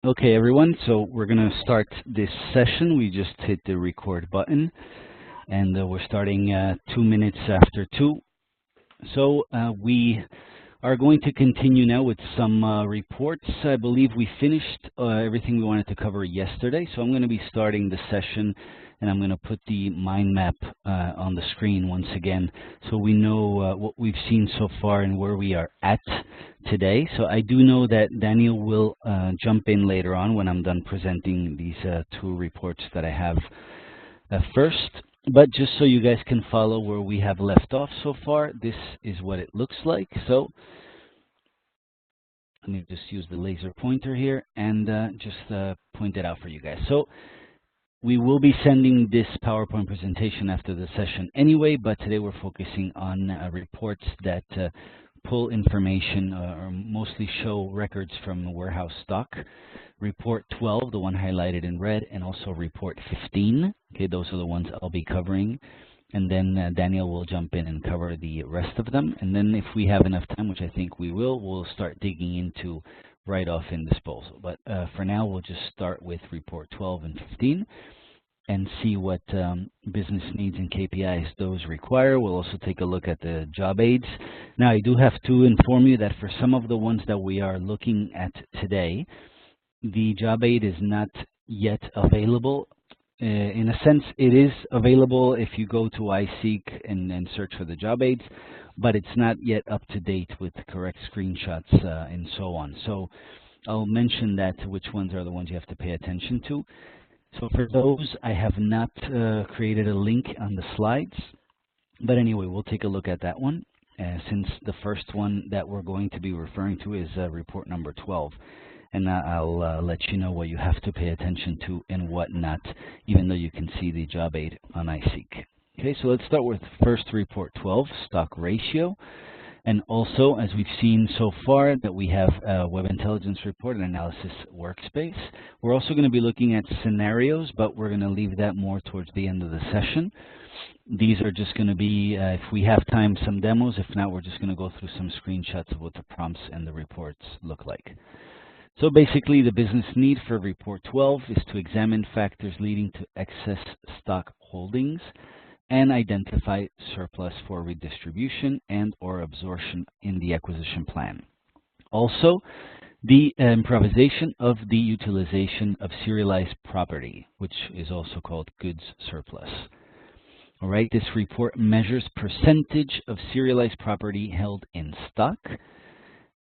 Okay, everyone, so we're going to start this session. We just hit the record button, and we're starting 2 minutes after 2. So we are going to continue now with some reports. I believe we finished everything we wanted to cover yesterday, so I'm going to be starting the session, and I'm going to put the mind map on the screen once again so we know what we've seen so far and where we are at today. So I do know that Daniel will jump in later on when I'm done presenting these 2 reports that I have first. But just so you guys can follow where we have left off so far, this is what it looks like. So let me just use the laser pointer here and just point it out for you guys. So we will be sending this PowerPoint presentation after the session anyway, but today we're focusing on reports that pull information or mostly show records from warehouse stock. Report 12, the one highlighted in red, and also report 15. Okay, those are the ones I'll be covering. And then Daniel will jump in and cover the rest of them. And then if we have enough time, which I think we will, we'll start digging into write-off and disposal. But for now, we'll just start with report 12 and 15 and see what business needs and KPIs those require. We'll also take a look at the job aids. Now, I do have to inform you that for some of the ones that we are looking at today, the job aid is not yet available. In a sense, it is available if you go to iSeek and search for the job aids, but it's not yet up to date with the correct screenshots and so on. So I'll mention that which ones are the ones you have to pay attention to. So for those, I have not created a link on the slides, but anyway, we'll take a look at that one since the first one that we're going to be referring to is report number 12. And I'll let you know what you have to pay attention to and what not, even though you can see the job aid on iSeek. Okay, so let's start with first report 12, stock ratio. And also, as we've seen so far, that we have a Web Intelligence report and analysis workspace. We're also going to be looking at scenarios, but we're going to leave that more towards the end of the session. These are just going to be, if we have time, some demos. If not, we're just going to go through some screenshots of what the prompts and the reports look like. So basically, the business need for report 12 is to examine factors leading to excess stock holdings and identify surplus for redistribution and or absorption in the acquisition plan. Also, the improvisation of the utilization of serialized property, which is also called goods surplus. All right, this report measures percentage of serialized property held in stock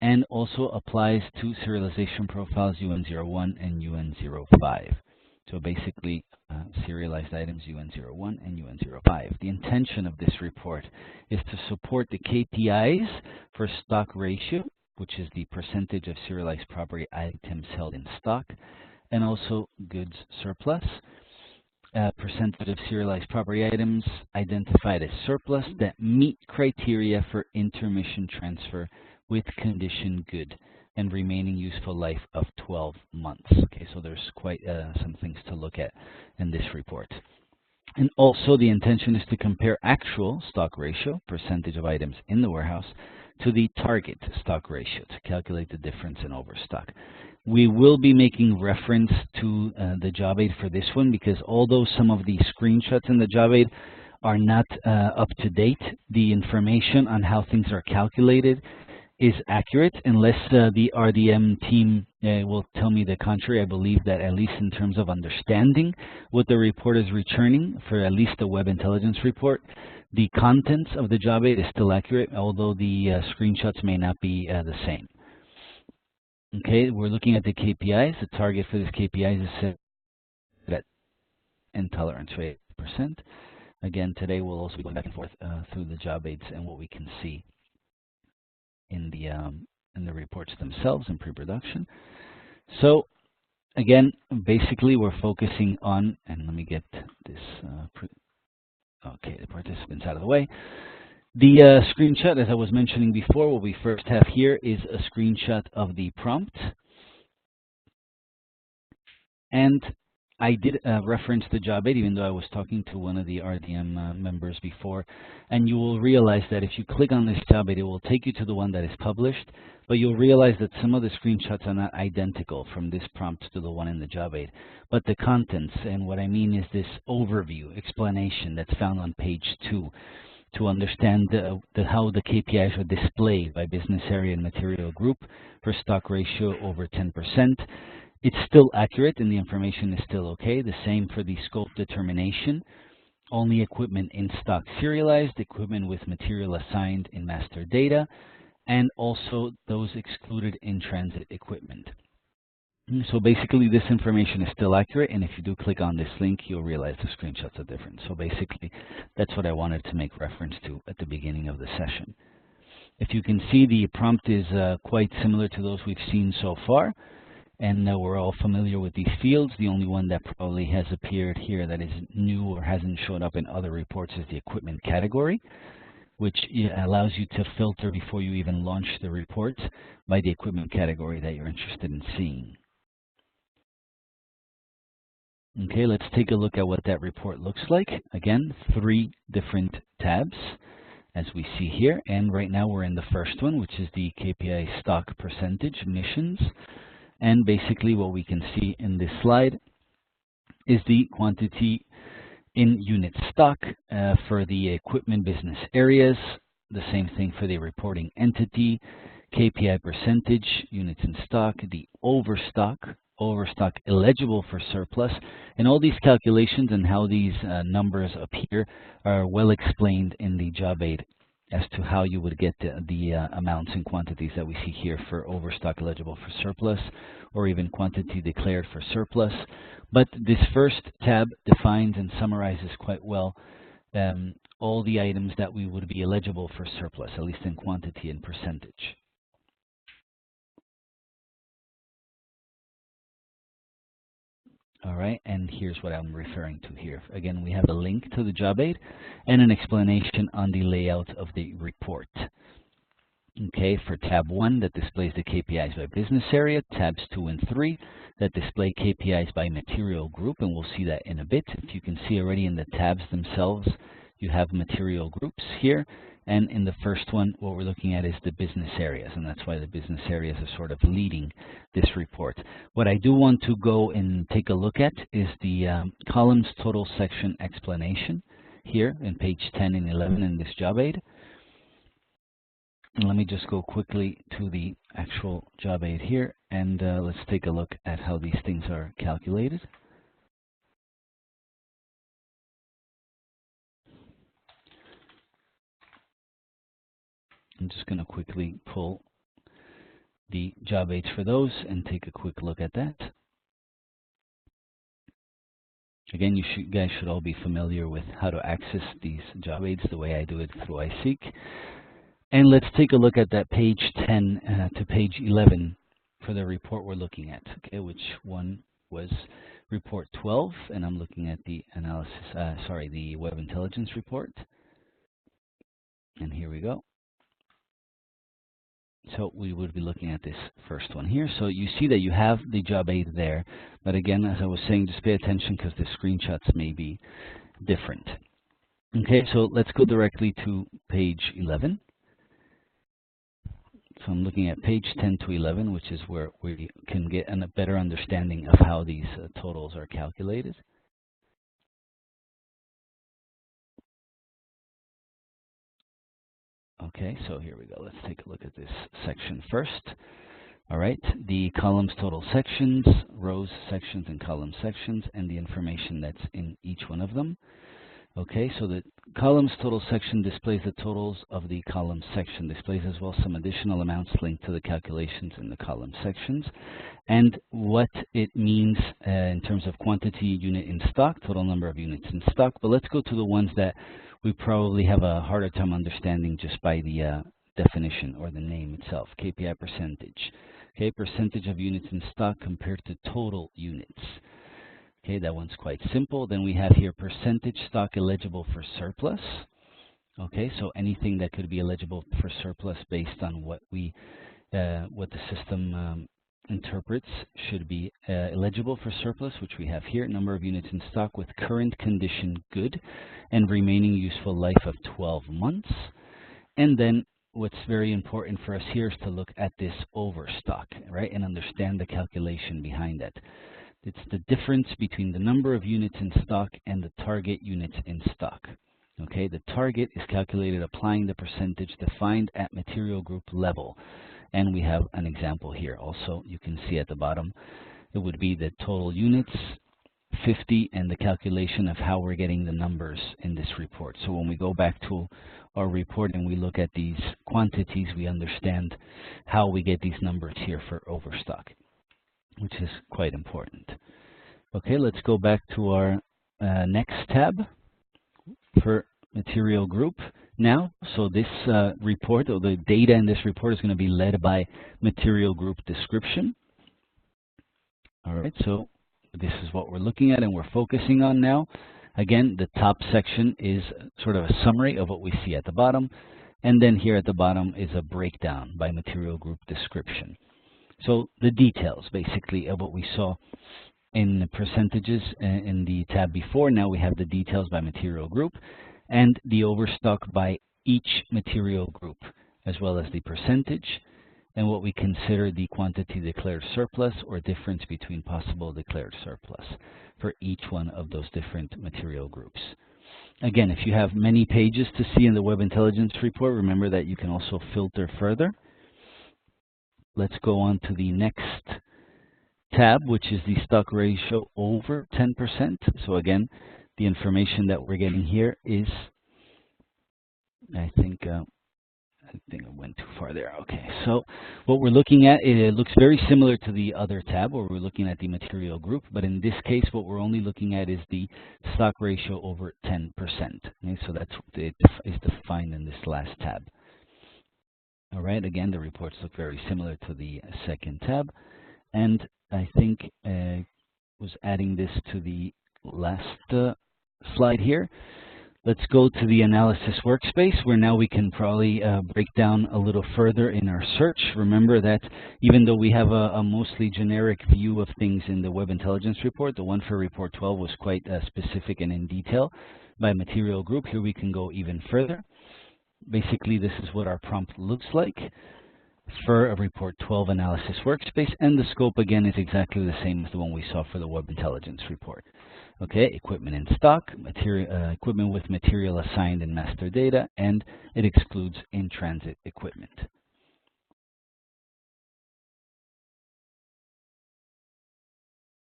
and also applies to serialization profiles UN01 and UN05. So basically, serialized items UN01 and UN05. The intention of this report is to support the KPIs for stock ratio, which is the percentage of serialized property items held in stock, and also goods surplus. Percentage of serialized property items identified as surplus that meet criteria for intermission transfer with condition good and remaining useful life of 12 months. Okay, so there's quite some things to look at in this report. And also the intention is to compare actual stock ratio, percentage of items in the warehouse, to the target stock ratio to calculate the difference in overstock. We will be making reference to the job aid for this one because although some of the screenshots in the job aid are not up to date, the information on how things are calculated is accurate unless the RDM team will tell me the contrary. I believe that at least in terms of understanding what the report is returning for at least the Web Intelligence report, the contents of the job aid is still accurate, although the screenshots may not be the same. Okay, we're looking at the KPIs. The target for this KPI is set at intolerance rate %. Again, today we'll also be going back and forth through the job aids and what we can see in the reports themselves in pre-production. So again, basically we're focusing on, and let me get this, okay, the participants out of the way. The screenshot, as I was mentioning before, what we first have here is a screenshot of the prompt. And I did reference the job aid, even though I was talking to one of the RDM members before, and you will realize that if you click on this job aid, it will take you to the one that is published, but you'll realize that some of the screenshots are not identical from this prompt to the one in the job aid. But the contents, and what I mean is this overview, explanation that's found on page 2, to understand how the KPIs are displayed by business area and material group for stock ratio over 10%. It's still accurate and the information is still okay. The same for the scope determination. Only equipment in stock serialized, equipment with material assigned in master data, and also those excluded in transit equipment. So basically this information is still accurate, and if you do click on this link, you'll realize the screenshots are different. So basically that's what I wanted to make reference to at the beginning of the session. If you can see, the prompt is quite similar to those we've seen so far. And we're all familiar with these fields. The only one that probably has appeared here that is new or hasn't showed up in other reports is the equipment category, which allows you to filter before you even launch the report by the equipment category that you're interested in seeing. Okay, let's take a look at what that report looks like. Again, 3 different tabs as we see here. And right now we're in the first one, which is the KPI stock percentage emissions. And basically what we can see in this slide is the quantity in unit stock for the equipment business areas, the same thing for the reporting entity, KPI percentage, units in stock, the overstock eligible for surplus, and all these calculations and how these numbers appear are well explained in the job aid as to how you would get the amounts and quantities that we see here for overstock eligible for surplus, or even quantity declared for surplus. But this first tab defines and summarizes quite well all the items that we would be eligible for surplus, at least in quantity and percentage. All right, and here's what I'm referring to here. Again, we have a link to the job aid and an explanation on the layout of the report. Okay, for tab 1 that displays the KPIs by business area, tabs 2 and 3 that display KPIs by material group, and we'll see that in a bit. If you can see already in the tabs themselves, you have material groups here. And in the first one, what we're looking at is the business areas, and that's why the business areas are sort of leading this report. What I do want to go and take a look at is the columns total section explanation here in page 10 and 11 in this job aid. And let me just go quickly to the actual job aid here, and let's take a look at how these things are calculated. I'm just going to quickly pull the job aids for those and take a quick look at that. Again, you guys should all be familiar with how to access these job aids the way I do it through iSeek. And let's take a look at that page 10 to page 11 for the report we're looking at, okay, which one was report 12, and I'm looking at the analysis, the web intelligence report. And here we go. So we would be looking at this first one here. So you see that you have the job aid there, but again, as I was saying, just pay attention because the screenshots may be different. Okay, so let's go directly to page 11. So I'm looking at page 10 to 11, which is where we can get a better understanding of how these totals are calculated. Okay, so here we go. Let's take a look at this section first. All right, the columns total sections, rows sections, and column sections, and the information that's in each one of them. Okay, so the columns total section displays the totals of the column section, displays as well some additional amounts linked to the calculations in the column sections, and what it means in terms of quantity, unit in stock, total number of units in stock. But let's go to the ones that we probably have a harder time understanding just by the definition or the name itself, KPI percentage. Okay, percentage of units in stock compared to total units. Okay, that one's quite simple. Then we have here percentage stock eligible for surplus. Okay, so anything that could be eligible for surplus based on what the system interprets should be eligible for surplus, which we have here, number of units in stock with current condition good and remaining useful life of 12 months. And then what's very important for us here is to look at this overstock, right, and understand the calculation behind that. It's the difference between the number of units in stock and the target units in stock. Okay, the target is calculated applying the percentage defined at material group level. And we have an example here. Also, you can see at the bottom, it would be the total units, 50, and the calculation of how we're getting the numbers in this report. So when we go back to our report and we look at these quantities, we understand how we get these numbers here for overstock, which is quite important. Okay, let's go back to our next tab for material group now. So this report, or the data in this report, is going to be led by material group description. All right, so this is what we're looking at and we're focusing on now. Again, the top section is sort of a summary of what we see at the bottom, and then here at the bottom is a breakdown by material group description. So the details, basically, of what we saw in the percentages in the tab before. Now we have the details by material group and the overstock by each material group, as well as the percentage and what we consider the quantity declared surplus or difference between possible declared surplus for each one of those different material groups. Again, if you have many pages to see in the Web Intelligence report, remember that you can also filter further. Let's go on to the next tab, which is the stock ratio over 10%. So again, the information that we're getting here is, I think I went too far there. Okay, so what we're looking at, it looks very similar to the other tab where we're looking at the material group, but in this case, what we're only looking at is the stock ratio over 10%. Okay, so that's what it is defined in this last tab. All right, again, the reports look very similar to the second tab, and I think was adding this to the last slide here. Let's go to the analysis workspace, where now we can probably break down a little further in our search. Remember that even though we have a mostly generic view of things in the Web Intelligence report, the one for report 12 was quite specific and in detail by material group. Here we can go even further. Basically, this is what our prompt looks like for a report 12 analysis workspace, and the scope again is exactly the same as the one we saw for the Web Intelligence report. Okay, equipment in stock, equipment with material assigned in master data, and it excludes in-transit equipment.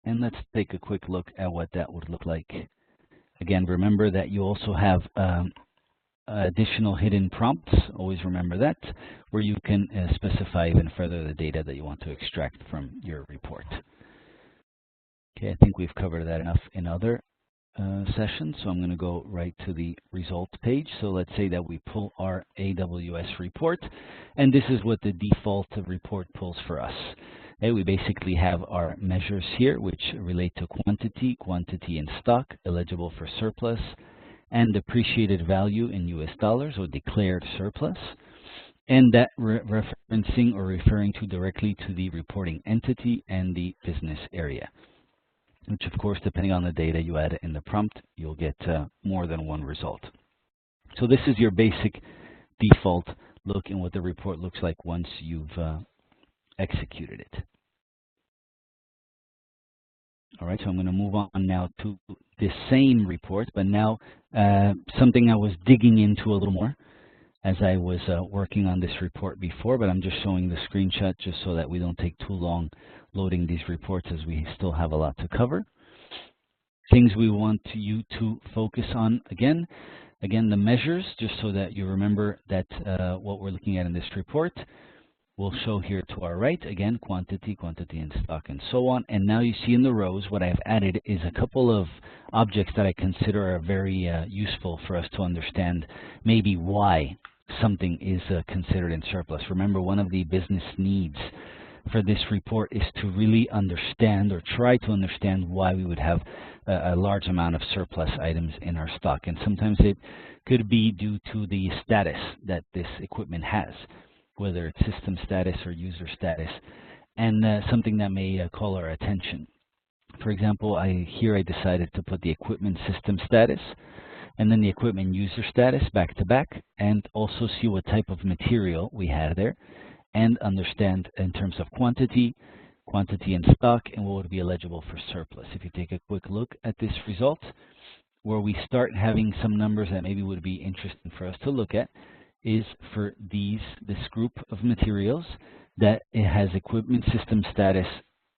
And let's take a quick look at what that would look like. Again, remember that you also have additional hidden prompts, always remember that, where you can specify even further the data that you want to extract from your report. Okay, I think we've covered that enough in other sessions, so I'm going to go right to the results page. So let's say that we pull our AWS report, and this is what the default report pulls for us. Okay, we basically have our measures here, which relate to quantity, quantity in stock, eligible for surplus, and depreciated value in US dollars, or declared surplus, and that referencing or referring to directly to the reporting entity and the business area, which of course, depending on the data you add in the prompt, you'll get more than one result. So this is your basic default look in what the report looks like once you've executed it. All right, so I'm going to move on now to the same report, but now something I was digging into a little more as I was working on this report before, but I'm just showing the screenshot just so that we don't take too long loading these reports, as we still have a lot to cover. Things we want you to focus on again, the measures, just so that you remember that what we're looking at in this report. We'll show here to our right, again, quantity, quantity in stock, and so on. And now you see in the rows, what I've added is a couple of objects that I consider are very useful for us to understand maybe why something is considered in surplus. Remember, one of the business needs for this report is to really understand, or try to understand, why we would have a large amount of surplus items in our stock. And sometimes it could be due to the status that this equipment has, whether it's system status or user status. and something that may call our attention. For example, here I decided to put the equipment system status and then the equipment user status back to back, and also see what type of material we had there, and understand in terms of quantity in stock, and what would be eligible for surplus. If you take a quick look at this result, where we start having some numbers that maybe would be interesting for us to look at, is for this group of materials that it has equipment system status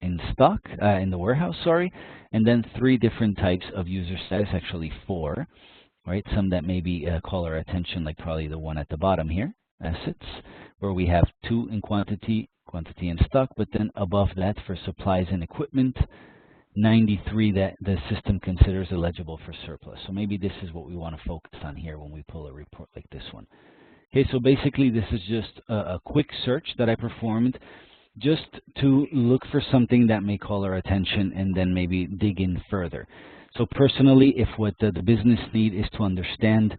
in stock, in the warehouse, sorry, and then 3 different types of user status, actually 4, right? Some that maybe call our attention, like probably the one at the bottom here, assets, where we have 2 in quantity in stock, but then above that for supplies and equipment, 93 that the system considers eligible for surplus. So maybe this is what we want to focus on here when we pull a report like this one. Okay, so basically this is just a quick search that I performed just to look for something that may call our attention and then maybe dig in further. So personally, if what the business need is to understand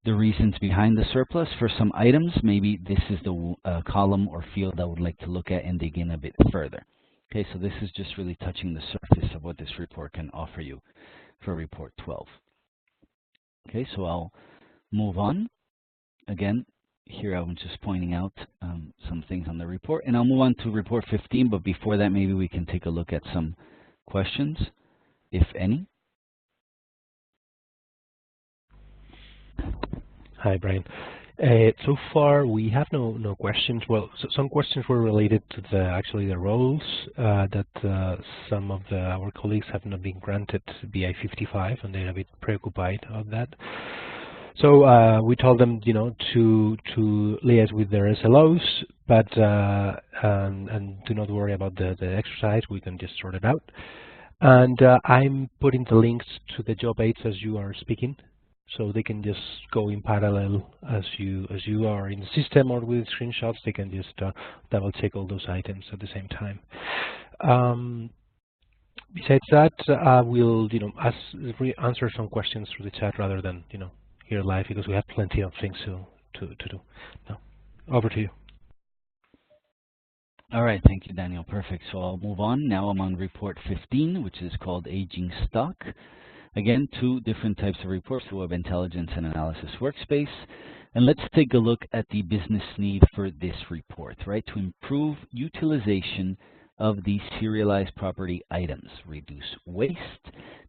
the reasons behind the surplus for some items, maybe this is the column or field I would like to look at and dig in a bit further. Okay, so this is just really touching the surface of what this report can offer you for report 12. Okay, so I'll move on. Again, here I was just pointing out some things on the report, and I'll move on to report 15, but before that maybe we can take a look at some questions, if any. Hi, Brian. So far we have no questions. Well, some questions were related to the roles that some of our colleagues have not been granted BI 55, and they're a bit preoccupied of that. So we told them, to liaise with their SLOs, but and do not worry about the exercise. We can just sort it out. And I'm putting the links to the job aids as you are speaking, so they can just go in parallel as you are in the system, or with screenshots. They can just double check all those items at the same time. Besides that, I will answer some questions through the chat rather than here live, because we have plenty of things to do. Now, over to you. All right, thank you, Daniel. Perfect. So I'll move on. Now I'm on report 15, which is called Aging Stock. Again, 2 different types of reports, the Web Intelligence and Analysis Workspace. And let's take a look at the business need for this report, right? To improve utilization of the serialized property items, reduce waste,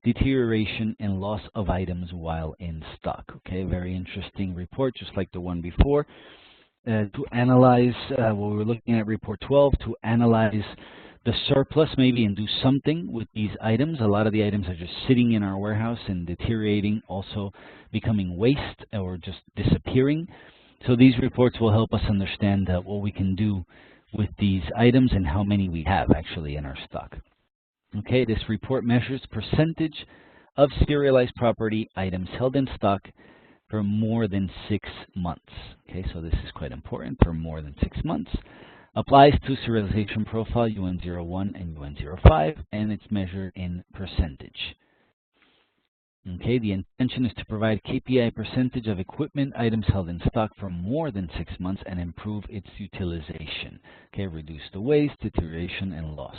deterioration, and loss of items while in stock. Okay, very interesting report, just like the one before. To analyze what we were looking at report 12, to analyze the surplus maybe and do something with these items. A lot of the items are just sitting in our warehouse and deteriorating, also becoming waste or just disappearing. So these reports will help us understand what we can do with these items and how many we have actually in our stock. Okay, this report measures percentage of serialized property items held in stock for more than 6 months. Okay, so this is quite important, for more than 6 months. Applies to serialization profile UN01 and UN05, and it's measured in percentage. Okay, the intention is to provide KPI percentage of equipment items held in stock for more than 6 months and improve its utilization. Okay, reduce the waste, deterioration, and loss.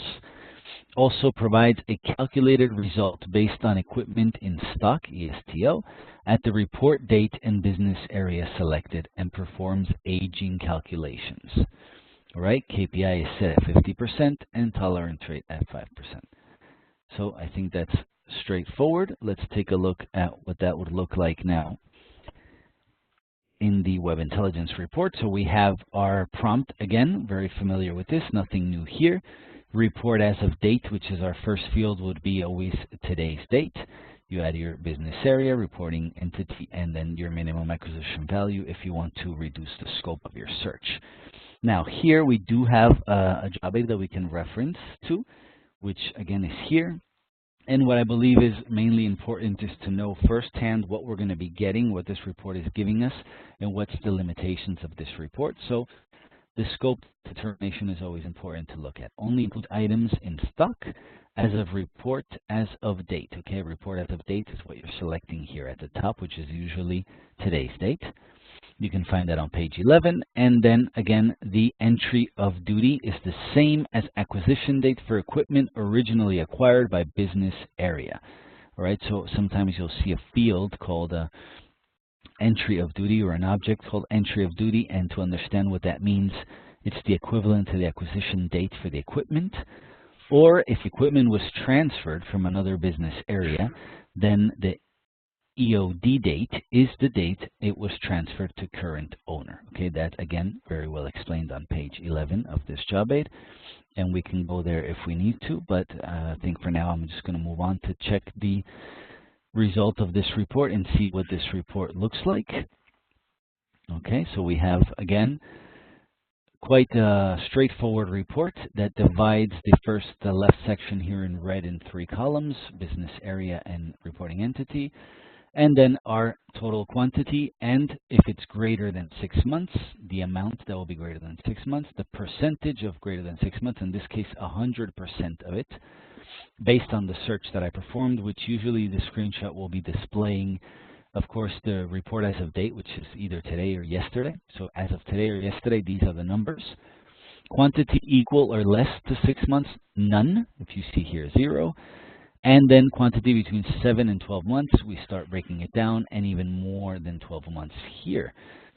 Also provides a calculated result based on equipment in stock, ESTO, at the report date and business area selected, and performs aging calculations. All right, KPI is set at 50% and tolerance rate at 5%. So I think that's straightforward. Let's take a look at what that would look like now in the Web Intelligence report. So we have our prompt, again, very familiar with this, nothing new here. Report as of date, which is our first field, would be always today's date. You add your business area, reporting entity, and then your minimum acquisition value if you want to reduce the scope of your search. Now here we do have a job aid that we can reference to, which again is here. And what I believe is mainly important is to know firsthand what we're going to be getting, what this report is giving us, and what's the limitations of this report. So the scope determination is always important to look at. Only include items in stock as of report as of date. Okay, report as of date is what you're selecting here at the top, which is usually today's date. You can find that on page 11. And then again, the entry of duty is the same as acquisition date for equipment originally acquired by business area. All right, so sometimes you'll see a field called entry of duty, or an object called entry of duty, and to understand what that means, it's the equivalent to the acquisition date for the equipment. Or if equipment was transferred from another business area, then the EOD date is the date it was transferred to current owner. Okay, that again very well explained on page 11 of this job aid, and we can go there if we need to, but I think for now I'm just going to move on to check the result of this report and see what this report looks like. Okay, so we have again quite a straightforward report that divides the left section here in red in 3 columns: business area and reporting entity, and then our total quantity, and if it's greater than 6 months, the amount that will be greater than 6 months, the percentage of greater than 6 months, in this case 100% of it, based on the search that I performed, which usually the screenshot will be displaying, of course, the report as of date, which is either today or yesterday. So as of today or yesterday, these are the numbers. Quantity equal or less to 6 months, none. If you see here, 0. And then quantity between 7 and 12 months, we start breaking it down, and even more than 12 months here.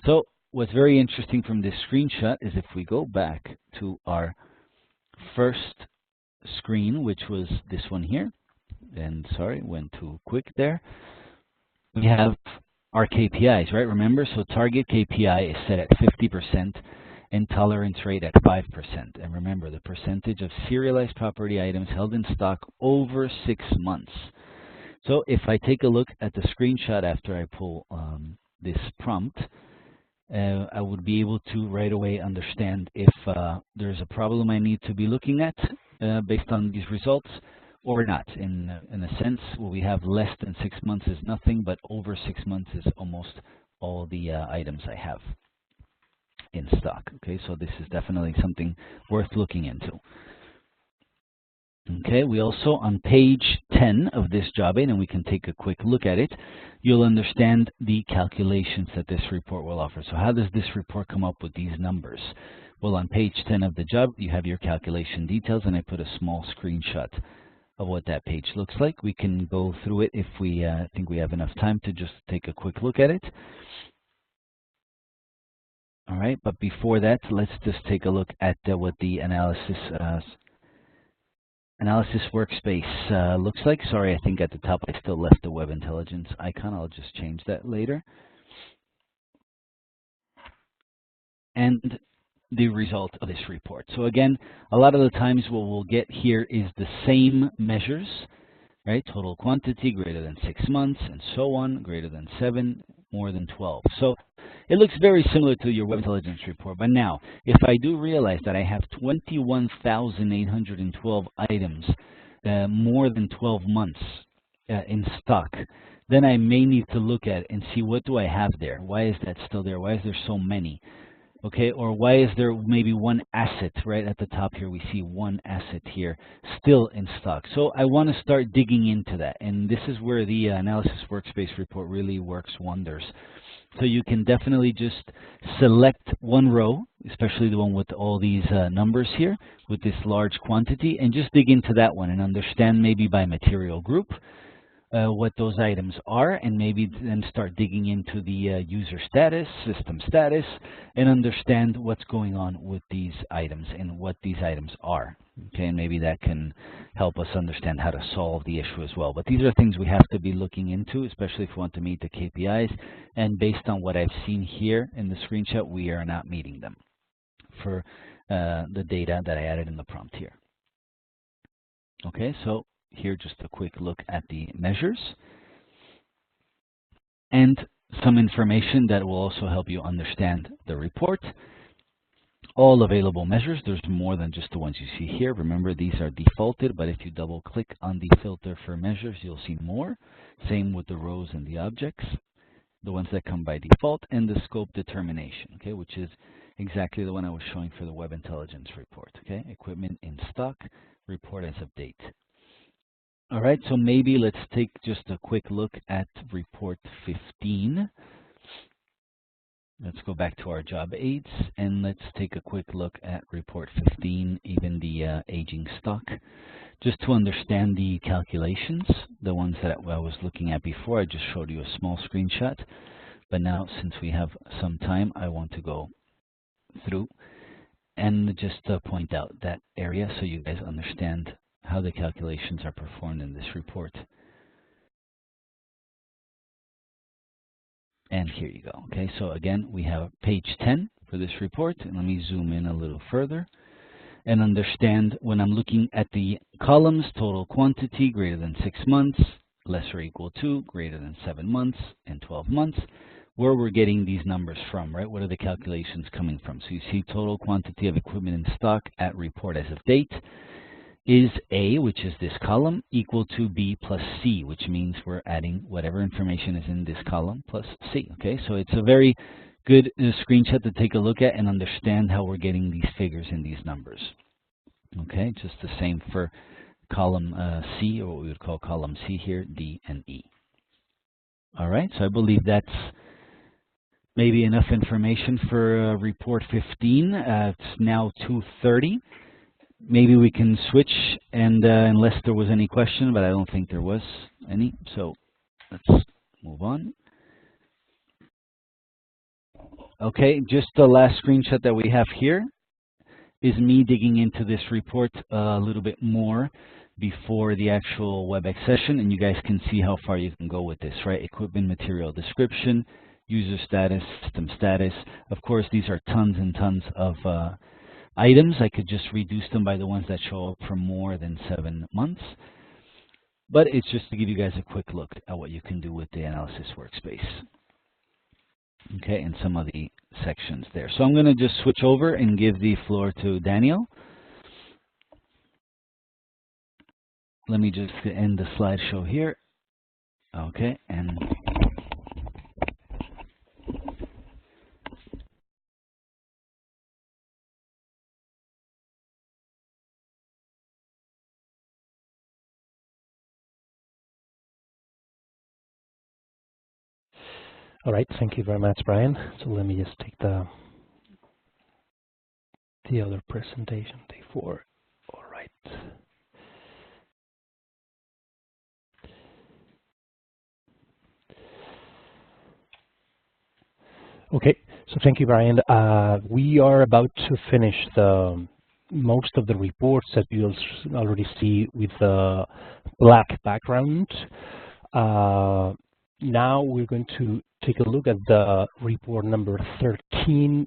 So what's very interesting from this screenshot is if we go back to our first screen, which was this one here, and sorry, went too quick there. We have our KPIs, right? Remember, so target KPI is set at 50% and tolerance rate at 5%. And remember, the percentage of serialized property items held in stock over 6 months. So if I take a look at the screenshot after I pull this prompt, I would be able to right away understand if there's a problem I need to be looking at based on these results or not. In a sense, what we have less than 6 months is nothing, but over 6 months is almost all the items I have in stock. Okay, so this is definitely something worth looking into. Okay, we also, on page 10 of this job aid, and we can take a quick look at it, you'll understand the calculations that this report will offer. So how does this report come up with these numbers? Well, on page 10 of the job, you have your calculation details, and I put a small screenshot of what that page looks like. We can go through it if we think we have enough time to just take a quick look at it. All right, but before that, let's just take a look at what the analysis workspace looks like. Sorry, I think at the top I still left the Web Intelligence icon. I'll just change that later. And the result of this report. So again, a lot of the times what we'll get here is the same measures, right? Total quantity greater than 6 months and so on, greater than 7, more than 12. So it looks very similar to your Web Intelligence report. But now, if I do realize that I have 21,812 items, more than 12 months in stock, then I may need to look at it and see, what do I have there? Why is that still there? Why is there so many? Okay, or why is there maybe one asset right at the top here? We see one asset here still in stock. So I want to start digging into that, and this is where the analysis workspace report really works wonders. So you can definitely just select one row, especially the one with all these numbers here, with this large quantity, and just dig into that one and understand maybe by material group what those items are, and maybe then start digging into the user status, system status, and understand what's going on with these items and what these items are. Okay, and maybe that can help us understand how to solve the issue as well. But these are things we have to be looking into, especially if we want to meet the KPIs. And based on what I've seen here in the screenshot, we are not meeting them for the data that I added in the prompt here. Okay, so here just a quick look at the measures and some information that will also help you understand the report. All available measures, there's more than just the ones you see here. Remember, these are defaulted, but if you double click on the filter for measures, you'll see more. Same with the rows and the objects, the ones that come by default, and the scope determination, okay, which is exactly the one I was showing for the Web Intelligence report. Okay, equipment in stock, report as of date. All right, so maybe let's take just a quick look at report 15. Let's go back to our job aids and let's take a quick look at report 15, even the aging stock, just to understand the calculations, the ones that I was looking at before. I just showed you a small screenshot, but now since we have some time, I want to go through and just point out that area so you guys understand how the calculations are performed in this report. And here you go. Okay, so again, we have page 10 for this report, and let me zoom in a little further and understand when I'm looking at the columns, total quantity greater than 6 months, less or equal to, greater than 7 months, and 12 months, where we're getting these numbers from, right? What are the calculations coming from? So you see total quantity of equipment in stock at report as of date is A, which is this column, equal to B plus C, which means we're adding whatever information is in this column plus C. Okay, so it's a very good screenshot to take a look at and understand how we're getting these figures in these numbers. Okay, just the same for column C, or what we would call column C here, D and E. All right, so I believe that's maybe enough information for report 15. It's now 2:30. Maybe we can switch, and unless there was any question, but I don't think there was any, so let's move on. Okay, just the last screenshot that we have here is me digging into this report a little bit more before the actual WebEx session, and you guys can see how far you can go with this, right? Equipment material description, user status, system status. Of course, these are tons and tons of items. I could just reduce them by the ones that show up for more than 7 months. But it's just to give you guys a quick look at what you can do with the analysis workspace. Okay, and some of the sections there. So I'm going to just switch over and give the floor to Daniel. Let me just end the slideshow here. Okay, and All right, thank you very much, Brian. So let me just take the other presentation, day 4. All right. Okay, so thank you, Brian. We are about to finish most of the reports that you'll already see with the black background. Now we're going to take a look at the report number 13,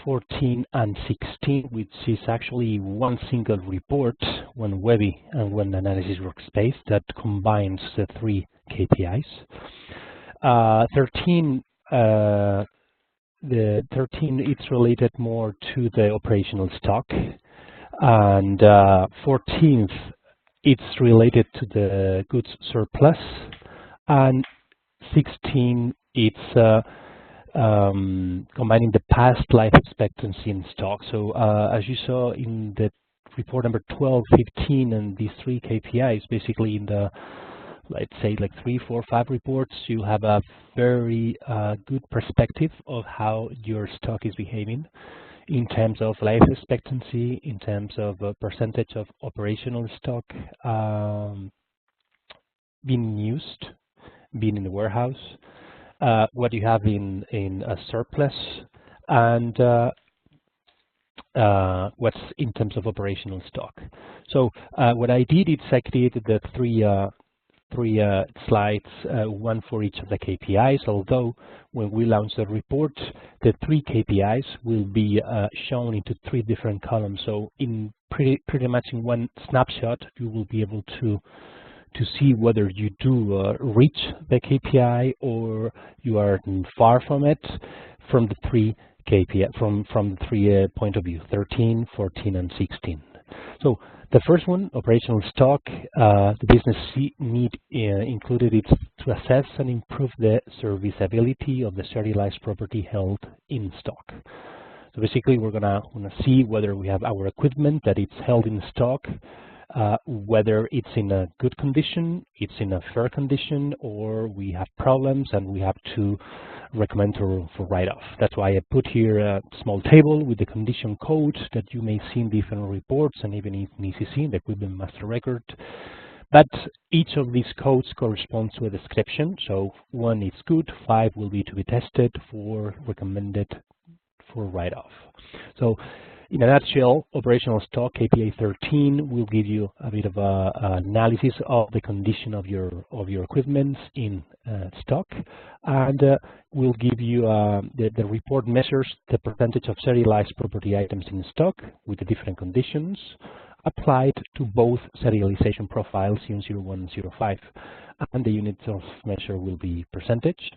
14, and 16, which is actually one single report, one Webby and one analysis workspace that combines the 3 KPIs. 13, it's related more to the operational stock, and 14th, it's related to the goods surplus, and 16, it's combining the past life expectancy in stock. So as you saw in the report number 12, 15, and these 3 KPIs, basically in the, let's say, like 3, 4, 5 reports, you have a very good perspective of how your stock is behaving in terms of life expectancy, in terms of percentage of operational stock being used, being in the warehouse, what you have in a surplus, and what's in terms of operational stock. So what I did is I created the three slides, one for each of the KPIs, although when we launch the report, the 3 KPIs will be shown into 3 different columns. So in pretty much in one snapshot, you will be able to see whether you do reach the KPI or you are far from it from the 3 KPI, from the 3 point of view, 13, 14, and 16. So the first one, operational stock, the business need included it to assess and improve the serviceability of the serialized property held in stock. So basically, we're gonna see whether we have our equipment that it's held in stock, whether it's in a good condition, it's in a fair condition, or we have problems and we have to recommend for write-off. That's why I put here a small table with the condition code that you may see in different reports and even in ECC, in the Equipment Master Record. But each of these codes corresponds to a description. So 1 is good, 5 will be to be tested, 4 recommended for write-off. So in a nutshell, operational stock KPI 13 will give you a bit of an analysis of the condition of your equipment in stock, and will give you the report measures the percentage of serialized property items in stock with the different conditions applied to both serialization profiles UN01 and 05, and the unit of measure will be percentage.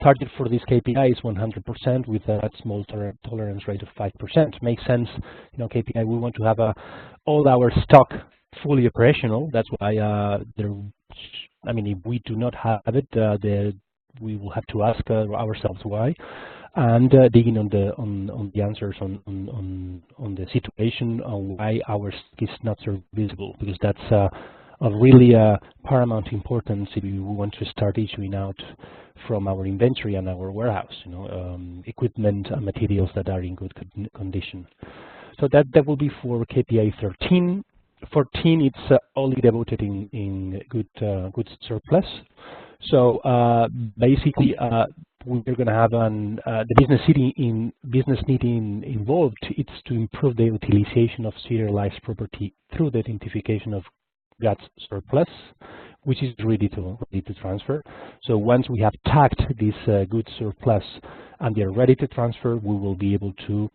Target for this KPI is 100% with a small tolerance rate of 5%. Makes sense, KPI, we want to have all our stock fully operational. That's why if we do not have it, we will have to ask ourselves why, and digging on the answers on the situation on why our stock is not so visible, because that's of really paramount importance if we want to start issuing out from our inventory and our warehouse, equipment and materials that are in good condition. So that will be for KPI 13. 14, it's only devoted in good surplus. So basically, we're going to have the business need involved. It's to improve the utilization of serialized property through the identification of goods surplus, which is ready to transfer. So once we have tagged this goods surplus and they're ready to transfer, we will be able to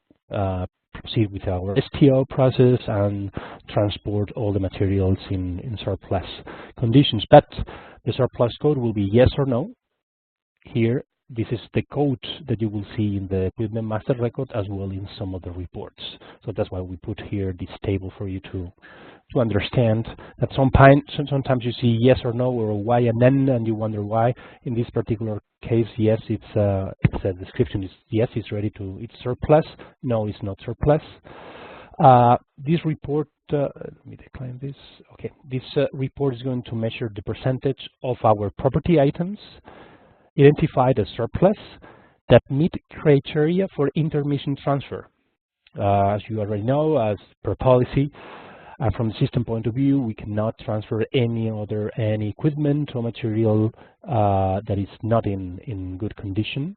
proceed with our STO process and transport all the materials in surplus conditions. But the surplus code will be yes or no. Here, this is the code that you will see in the Equipment Master Record as well in some of the reports. So that's why we put here this table for you to understand that sometimes you see yes or no or why and then, and you wonder why. In this particular case, yes, it's a description is yes, it's surplus. No, it's not surplus. This report, let me decline this. Okay, this report is going to measure the percentage of our property items identified as surplus that meet criteria for intermission transfer. As you already know, as per policy, from the system point of view, we cannot transfer any equipment or material that is not in good condition.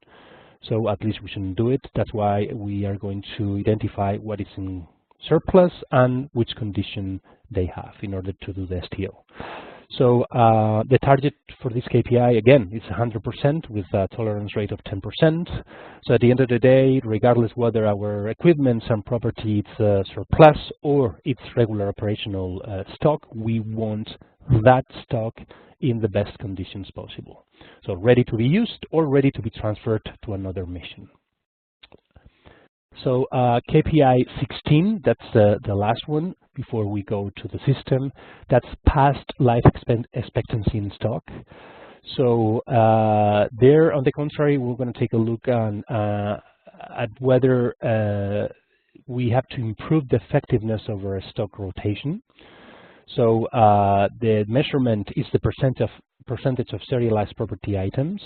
So at least we shouldn't do it. That's why we are going to identify what is in surplus and which condition they have in order to do the STO. So the target for this KPI, again, is 100% with a tolerance rate of 10%. So at the end of the day, regardless whether our equipment and property is surplus or it's regular operational stock, we want that stock in the best conditions possible. So ready to be used or ready to be transferred to another mission. So KPI 16, that's the last one before we go to the system. That's past life expectancy in stock. So there, on the contrary, we're going to take a look at whether we have to improve the effectiveness of our stock rotation. So the measurement is the percentage of serialized property items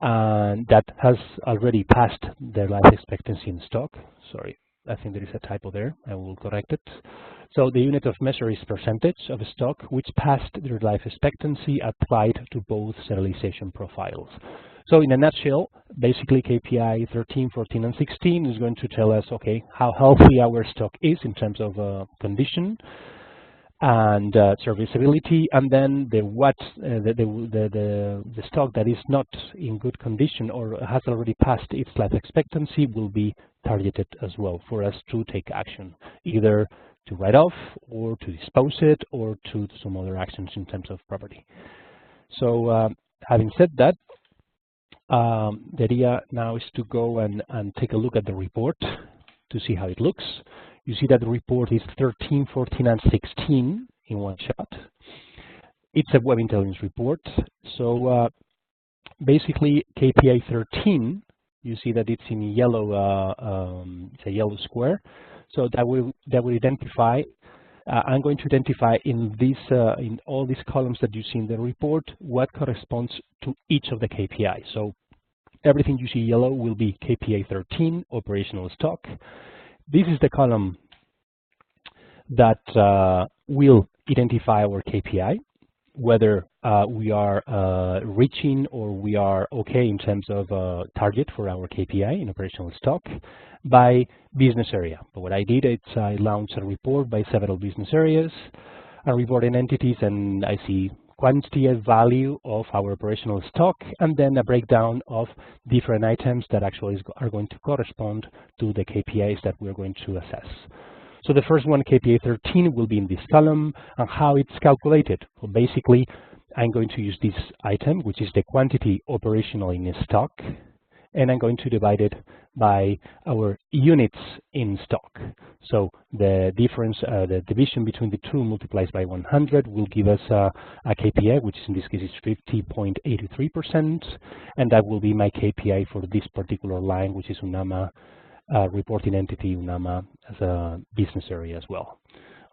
that has already passed their life expectancy in stock. Sorry, I think there is a typo there. I will correct it. So the unit of measure is percentage of stock which passed their life expectancy applied to both serialization profiles. So in a nutshell, basically KPI 13, 14, and 16 is going to tell us, okay, how healthy our stock is in terms of condition and serviceability, and then the stock that is not in good condition or has already passed its life expectancy will be targeted as well for us to take action, either to write off or to dispose it or to some other actions in terms of property. So having said that, the idea now is to go and take a look at the report to see how it looks. You see that the report is 13, 14, and 16 in one shot. It's a web intelligence report. So basically, KPI 13 you see that it's in yellow, it's a yellow square. So that will identify. I'm going to identify in all these columns that you see in the report what corresponds to each of the KPIs. So everything you see yellow will be KPI 13, operational stock. This is the column that will identify our KPI, whether we are reaching or we are okay in terms of target for our KPI in operational stock by business area. But what I did is I launched a report by several business areas, a reporting entities, and I see quantity and value of our operational stock, and then a breakdown of different items that actually are going to correspond to the KPIs that we're going to assess. So the first one, KPI 13, will be in this column, and how it's calculated. Well, basically, I'm going to use this item, which is the quantity operational in stock, and I'm going to divide it by our units in stock. So the difference, the division between the two multiplies by 100 will give us a KPI, which in this case is 50.83%, and that will be my KPI for this particular line, which is UNAMA reporting entity, UNAMA as a business area as well.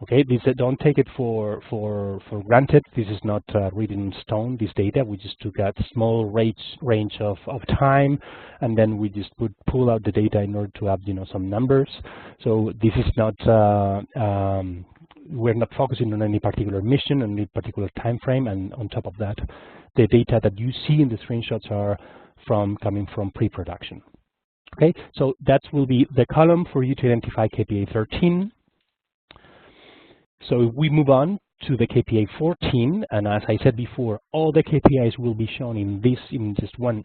Okay, this, don't take it for granted. This is not written in stone, this data. We just took a small range of time, and then we just pull out the data in order to have, you know, some numbers. So this is not, we're not focusing on any particular mission, on any particular time frame, and on top of that, the data that you see in the screenshots are coming from pre-production. Okay, so that will be the column for you to identify KPI 13. So we move on to the KPI 14, and as I said before, all the KPIs will be shown in just one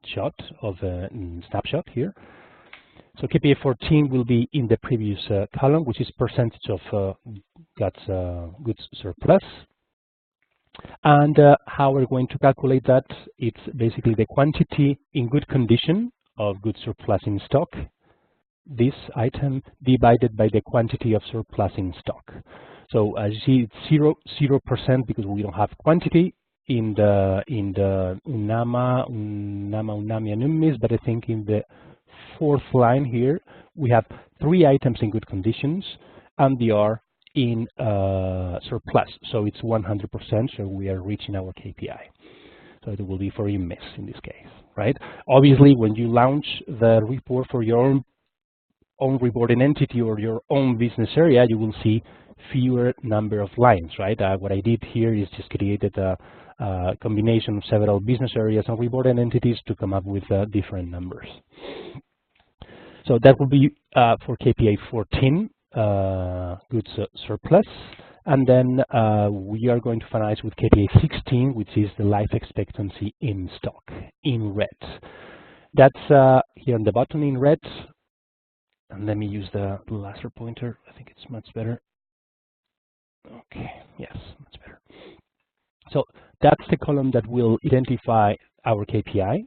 shot of snapshot here. So KPI 14 will be in the previous column, which is percentage of goods surplus. And how we're going to calculate that, it's basically the quantity in good condition of goods surplus in stock, this item divided by the quantity of surplus in stock. So as you see, it's 0% because we don't have quantity in the UNAMA, and UNMIS, but I think in the fourth line here, we have 3 items in good conditions, and they are in surplus. So it's 100%, so we are reaching our KPI. So it will be for UNMIS in this case, right? Obviously, when you launch the report for your own reporting entity or your own business area, you will see fewer number of lines, right? What I did here is just created a combination of several business areas and reporting entities to come up with different numbers. So that will be for KPI 14, goods surplus. And then we are going to finalize with KPI 16, which is the life expectancy in stock, in red. That's here on the bottom in red. And let me use the laser pointer. I think it's much better. Okay, yes, much better. So that's the column that will identify our KPI,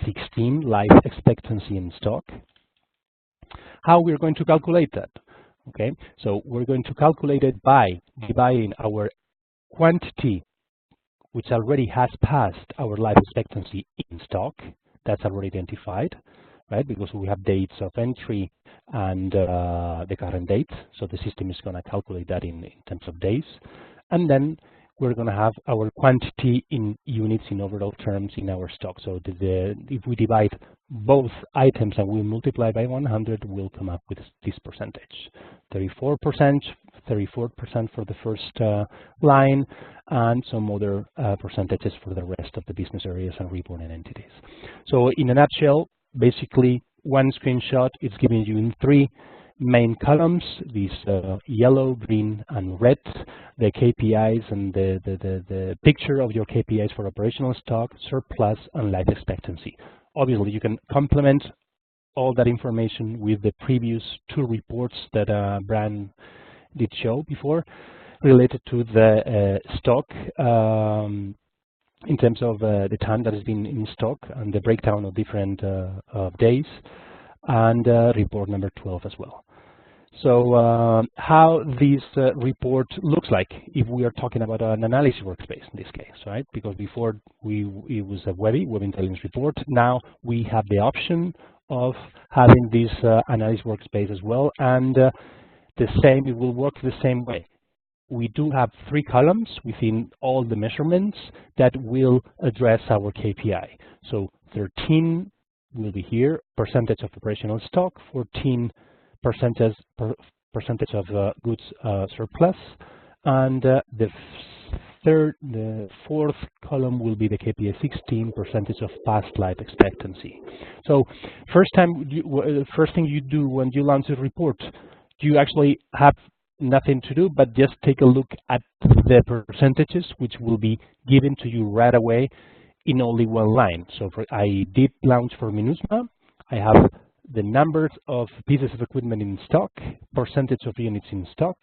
16, life expectancy in stock. How we're going to calculate that? Okay, so we're going to calculate it by dividing our quantity, which already has passed our life expectancy in stock. That's already identified, right? Because we have dates of entry and the current date. So the system is going to calculate that in terms of days. And then we're going to have our quantity in units in overall terms in our stock. So if we divide both items and we multiply by 100, we'll come up with this percentage. 34% for the first line, and some other percentages for the rest of the business areas and reporting entities. So in a nutshell, basically one screenshot is giving you in 3 main columns, these yellow, green, and red, the KPIs and the picture of your KPIs for operational stock, surplus, and life expectancy. Obviously, you can complement all that information with the previous 2 reports that Brian did show before, related to the stock in terms of the time that has been in stock and the breakdown of different days, and report number 12 as well. So how this report looks like if we are talking about an analysis workspace in this case, right? Because before it was a web intelligence report. Now we have the option of having this analysis workspace as well, and it will work the same way. We do have 3 columns within all the measurements that will address our KPI. So 13 will be here, percentage of operational stock, 14 percentage of goods surplus, and the fourth column will be the KPI 16, percentage of past life expectancy. So first thing you do when you launch a report, you actually have nothing to do but just take a look at the percentages, which will be given to you right away in only one line. So I did launch for MINUSMA. I have the numbers of pieces of equipment in stock, percentage of units in stock,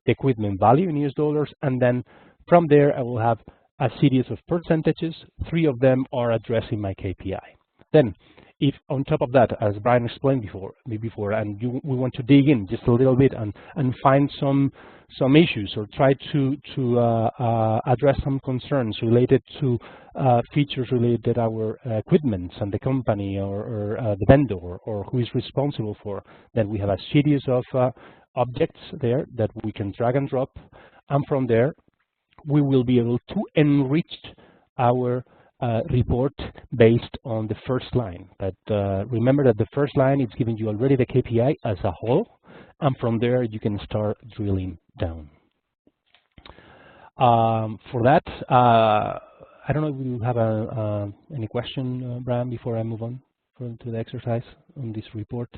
the equipment value in US dollars, and then from there I will have a series of percentages. 3 of them are addressing my KPI. Then, if on top of that, as Brian explained before, and we want to dig in just a little bit and find some issues or try to address some concerns related to features related to our equipment and the company or the vendor or who is responsible for, then we have a series of objects there that we can drag and drop, and from there we will be able to enrich our report based on the first line. But remember that the first line is giving you already the KPI as a whole, and from there you can start drilling down. For that, I don't know if you have any question, Brian, before I move on to the exercise on this report.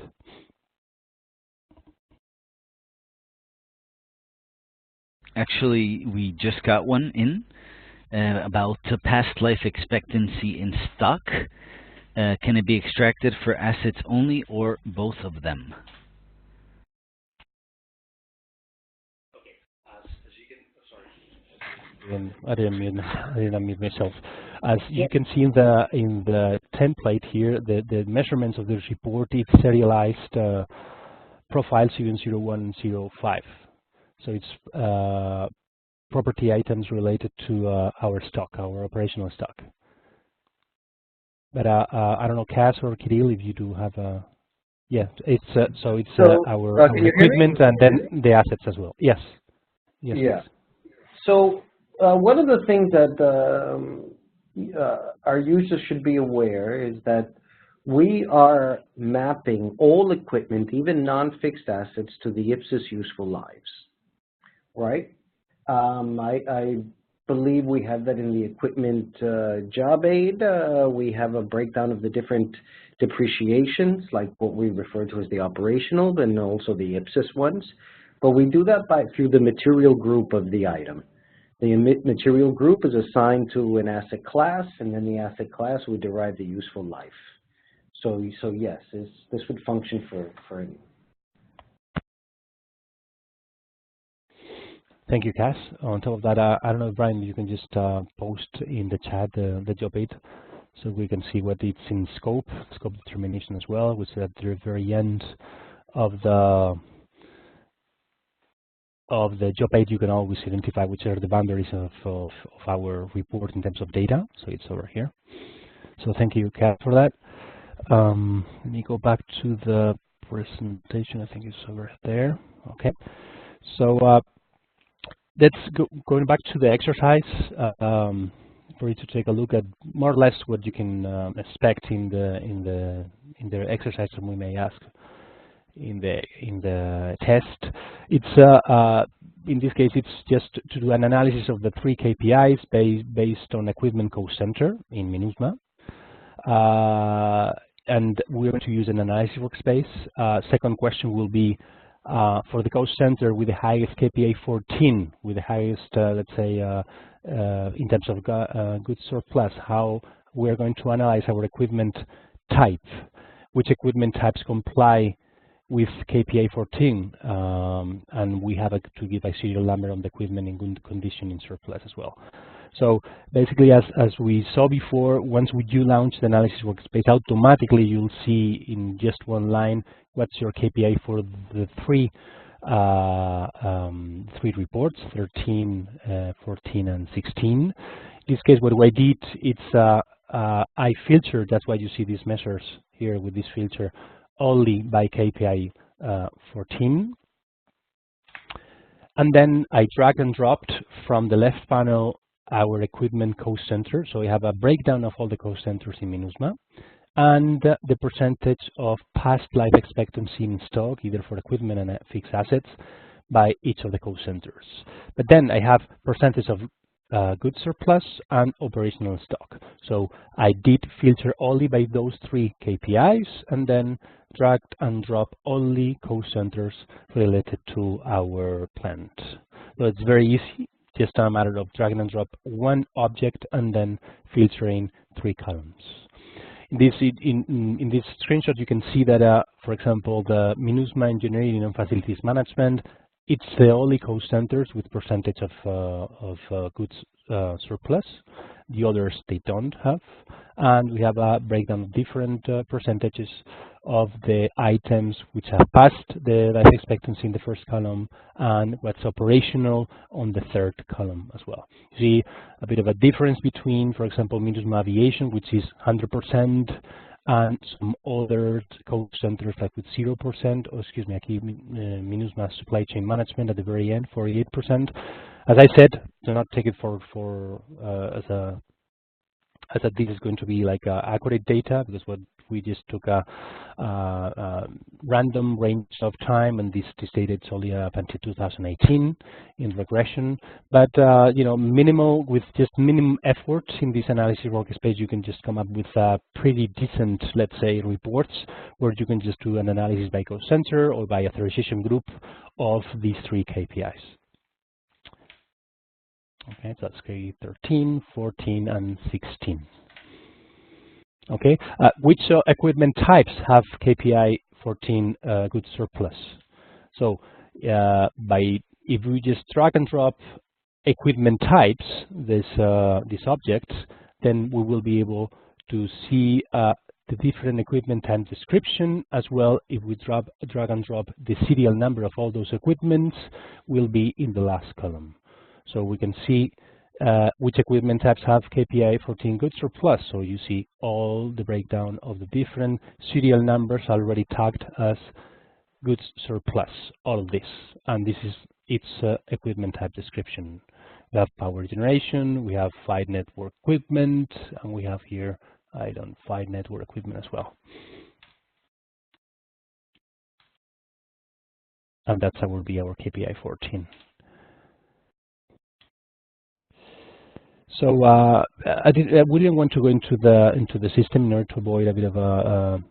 Actually, we just got one in about past life expectancy in stock. Can it be extracted for assets only or both of them? I didn't unmute myself. As you can see in the template here, the measurements of this report, it's serialized profiles 01 and 05. So it's property items related to our stock, our operational stock. But I don't know, Cass or Kirill, if you do have a... Yeah, it's our equipment and then the assets as well. Yes. Yes. Yeah. Please. So one of the things that our users should be aware is that we are mapping all equipment, even non-fixed assets, to the IPSIS useful lives, right? I believe we have that in the equipment job aid. We have a breakdown of the different depreciations, like what we refer to as the operational, and also the IPSIS ones. But we do that through the material group of the item. The material group is assigned to an asset class, and then the asset class we derive the useful life. So yes, this would function for any. Thank you, Cass. On top of that, I don't know, Brian, you can just post in the chat the job aid so we can see what it's in scope determination as well, which is at the very end of the job aid. You can always identify which are the boundaries of our report in terms of data. So it's over here. So thank you, Cass, for that. Let me go back to the presentation. I think it's over there. Okay. So let's going back to the exercise for you to take a look at more or less what you can expect in the exercise that we may ask in the test. It's in this case, it's just to do an analysis of the 3 KPIs based on equipment cost center in MINUSMA. And we're going to use an analysis workspace. Second question will be for the cost center with the highest KPI 14, with the highest, let's say, in terms of goods surplus, how we're going to analyze our equipment type, which equipment types comply with KPI 14, and we have to give a serial number on the equipment in good condition in surplus as well. So basically, as we saw before, once you launch the analysis workspace, automatically you'll see in just one line what's your KPI for the three reports, 13, 14, and 16. In this case, what I did, it's I filtered, that's why you see these measures here with this filter, only by KPI 14. And then I drag and dropped from the left panel our equipment cost center. So we have a breakdown of all the cost centers in MINUSMA and the percentage of past life expectancy in stock, either for equipment and fixed assets, by each of the cost centers. But then I have percentage of goods surplus and operational stock. So I did filter only by those three KPIs and then dragged and drop only cost centers related to our plant. So it's very easy, just a matter of drag and drop one object and then filtering three columns. In this screenshot, you can see that, for example, the MINUSMA Engineering and Facilities Management, it's the only cost centers with percentage of goods surplus. The others they don't have, and we have a breakdown of different percentages of the items which have passed the life expectancy in the first column and what's operational on the third column as well. You see a bit of a difference between, for example, MINUSMA Aviation, which is 100%, and some other cost centers like with 0%, or excuse me, aquí MINUSMA Supply Chain Management at the very end, 48%. As I said, do not take it as this is going to be like accurate data, because what we just took a random range of time, and this data it's only up until 2018 in regression. But you know, minimal, with just minimum effort in this analysis workspace, you can just come up with pretty decent, let's say, reports where you can just do an analysis by cost center or by authorization group of these three KPIs. Okay, so that's K13, 14, and 16. Okay, which equipment types have KPI 14 goods surplus? So if we just drag and drop equipment types, this object, then we will be able to see the different equipment type description as well. If we drag and drop the serial number of all those equipments, will be in the last column. So we can see which equipment types have KPI 14 goods surplus. So you see all the breakdown of the different serial numbers already tagged as goods surplus, all of this. And this is its equipment type description. We have power generation, we have 5 network equipment, and we have here, 5 network equipment as well. And that will be our KPI 14. So we didn't want to go into the system in order to avoid a bit of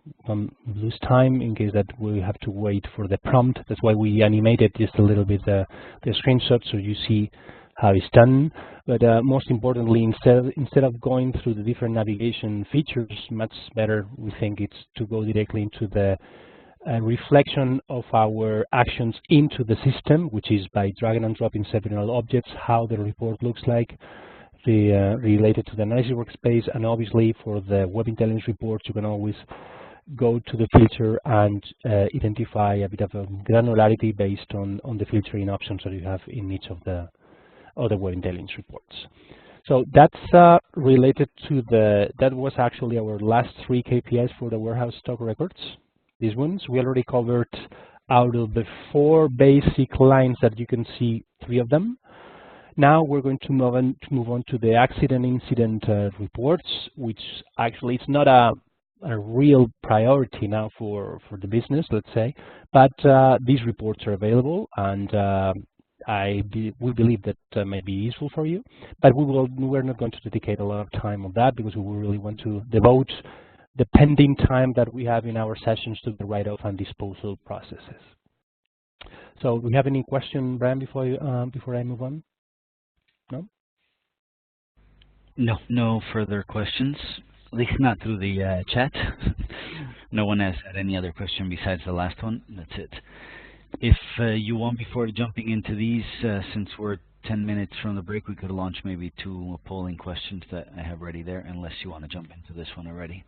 lose time in case that we have to wait for the prompt. That's why we animated just a little bit the screenshot so you see how it's done. But most importantly, instead of going through the different navigation features, much better we think it's to go directly into the reflection of our actions into the system, which is by dragging and dropping several objects, how the report looks like. Related to the analysis workspace, and obviously for the web intelligence reports, you can always go to the filter and identify a bit of a granularity based on the filtering options that you have in each of the other web intelligence reports. So that's related to that was actually our last 3 KPIs for the warehouse stock records. These ones we already covered. Out of the 4 basic lines that you can see, 3 of them. Now we're going to move on to the accident incident reports, which actually is not a real priority now for the business, let's say, but these reports are available, and we believe that may be useful for you. But we're not going to dedicate a lot of time on that because we really want to devote the pending time that we have in our sessions to the write-off and disposal processes. So, do we have any question, Brian, before I move on? No? No further questions, at least not through the chat. No one has had any other question besides the last one. That's it. If you want, before jumping into these, since we're 10 minutes from the break, we could launch maybe 2 polling questions that I have ready there, unless you want to jump into this one already.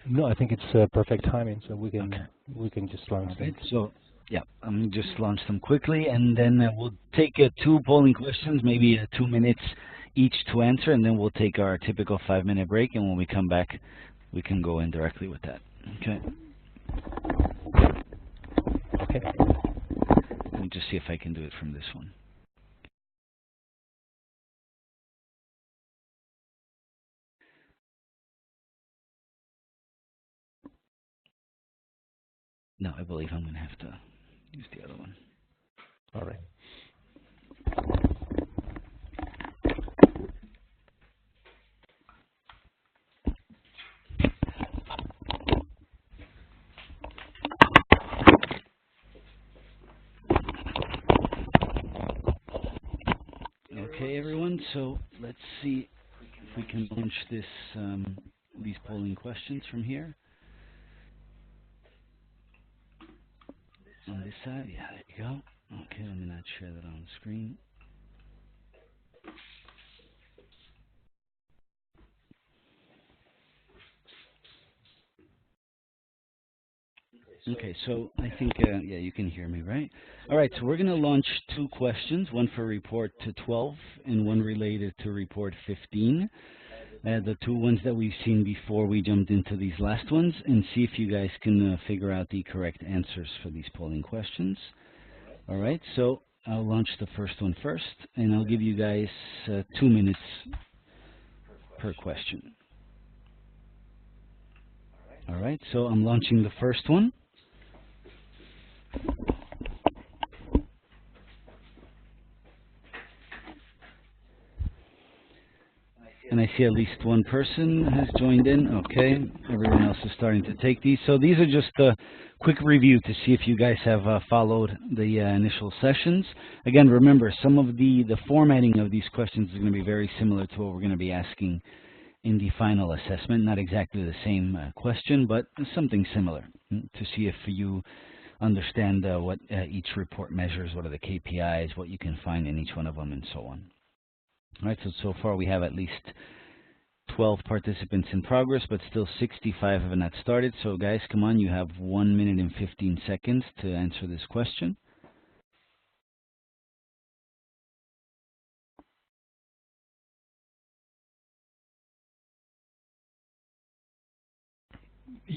No, I think it's perfect timing, so we can just launch them. So yeah, I'm going to just launch them quickly, and then we'll take 2 polling questions, maybe 2 minutes each to answer, and then we'll take our typical 5-minute break, and when we come back, we can go in directly with that. Okay. Okay. Let me just see if I can do it from this one. No, I believe I'm going to have to use the other one. All right. Okay, everyone. So let's see if we can launch this these polling questions from here. On this side, yeah, there you go. Okay, let me not share that on the screen. Okay, so I think, yeah, you can hear me, right? All right, so we're going to launch 2 questions, one for report to 12 and one related to report 15. The 2 ones that we've seen before we jumped into these last ones, and see if you guys can figure out the correct answers for these polling questions. All right, so I'll launch the first one first, and I'll give you guys 2 minutes per question. All right, so I'm launching the first one. And I see at least one person has joined in. Okay, everyone else is starting to take these. So these are just a quick review to see if you guys have followed the initial sessions. Again, remember, some of the formatting of these questions is going to be very similar to what we're going to be asking in the final assessment. Not exactly the same question, but something similar to see if you understand what each report measures, what are the KPIs, what you can find in each one of them, and so on. All right, so far we have at least 12 participants in progress, but still 65 have not started. So guys, come on, you have 1 minute and 15 seconds to answer this question.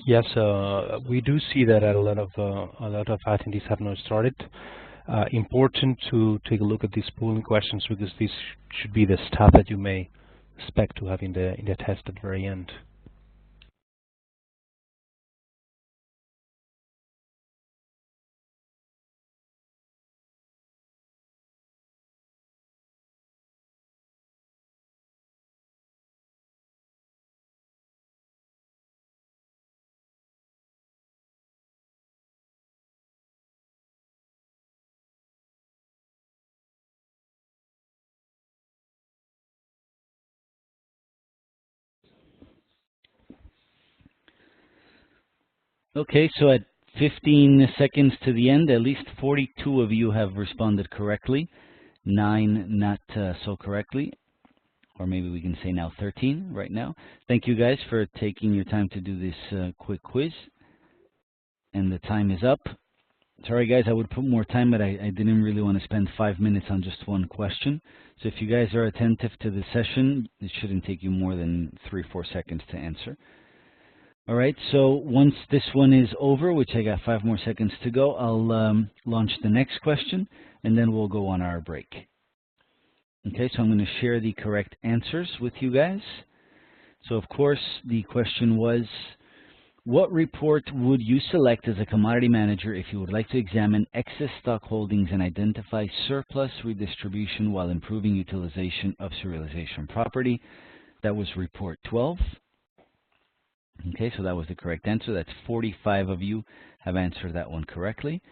Yes, we do see that a lot of attendees have not started. Important to take a look at these polling questions, because these should be the stuff that you may expect to have in the test at the very end. Okay, so at 15 seconds to the end, at least 42 of you have responded correctly, 9 not so correctly, or maybe we can say now 13 right now. Thank you guys for taking your time to do this quick quiz. And the time is up. Sorry guys, I would put more time, but I didn't really want to spend 5 minutes on just one question. So if you guys are attentive to the session, it shouldn't take you more than 3-4 seconds to answer. All right, so once this one is over, which I got 5 more seconds to go, I'll launch the next question, and then we'll go on our break. Okay, so I'm going to share the correct answers with you guys. So of course, the question was, what report would you select as a commodity manager if you would like to examine excess stock holdings and identify surplus redistribution while improving utilization of serialization property? That was report 12. Okay, so that was the correct answer. That's 45 of you have answered that one correctly.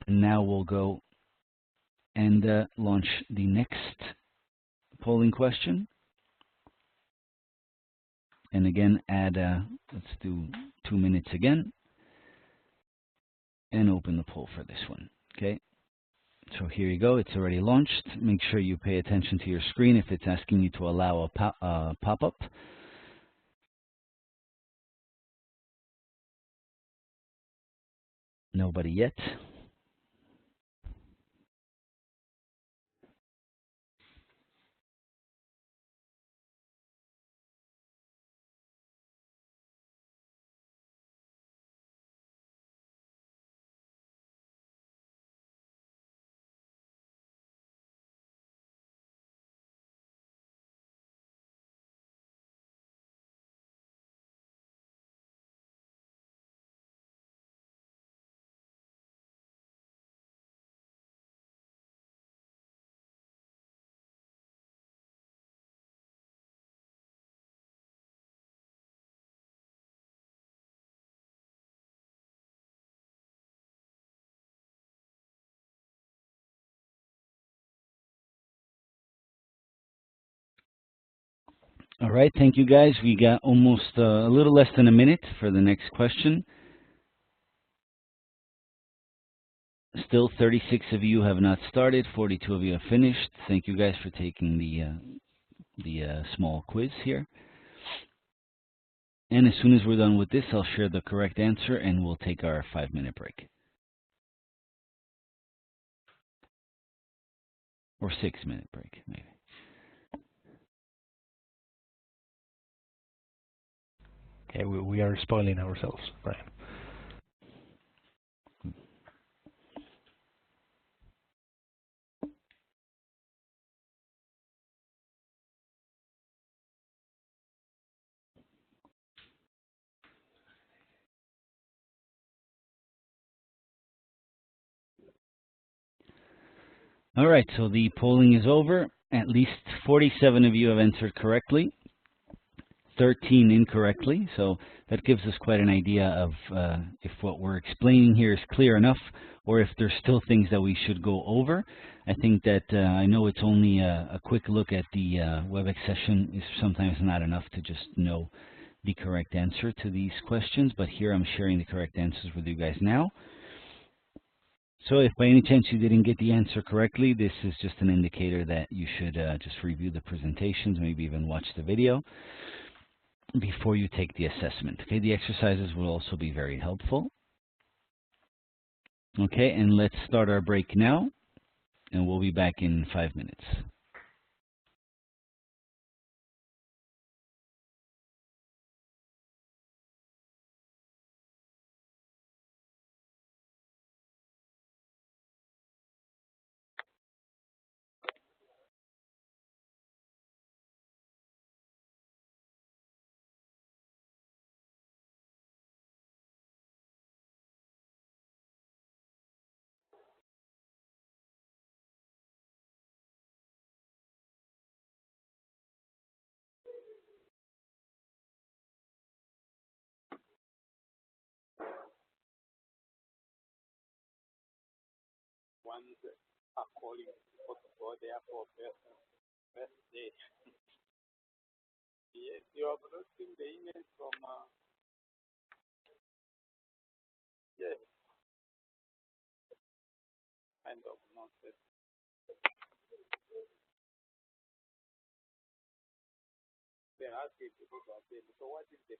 And now we'll go and launch the next polling question. And again, add, let's do 2 minutes again, and open the poll for this one. Okay, So here you go. It's already launched. Make sure you pay attention to your screen if it's asking you to allow a pop-up. Nobody yet. All right, thank you guys. We got almost a little less than a minute for the next question. Still 36 of you have not started, 42 of you have finished. Thank you guys for taking the small quiz here. And as soon as we're done with this, I'll share the correct answer and we'll take our 5-minute break. Or 6-minute break, maybe. Okay, we are spoiling ourselves, Brian. All right, so the polling is over. At least 47 of you have answered correctly, 13 incorrectly. So that gives us quite an idea of if what we're explaining here is clear enough or if there's still things that we should go over. I think that I know it's only a quick look at the WebEx session is sometimes not enough to just know the correct answer to these questions, but here I'm sharing the correct answers with you guys now. So if by any chance you didn't get the answer correctly, this is just an indicator that you should just review the presentations, maybe even watch the video before you take the assessment. Okay, the exercises will also be very helpful. Okay, and let's start our break now, and we'll be back in 5 minutes. Yes, you have not seen the email from, yes, kind of nonsense. Then ask it to go to attend. So what is the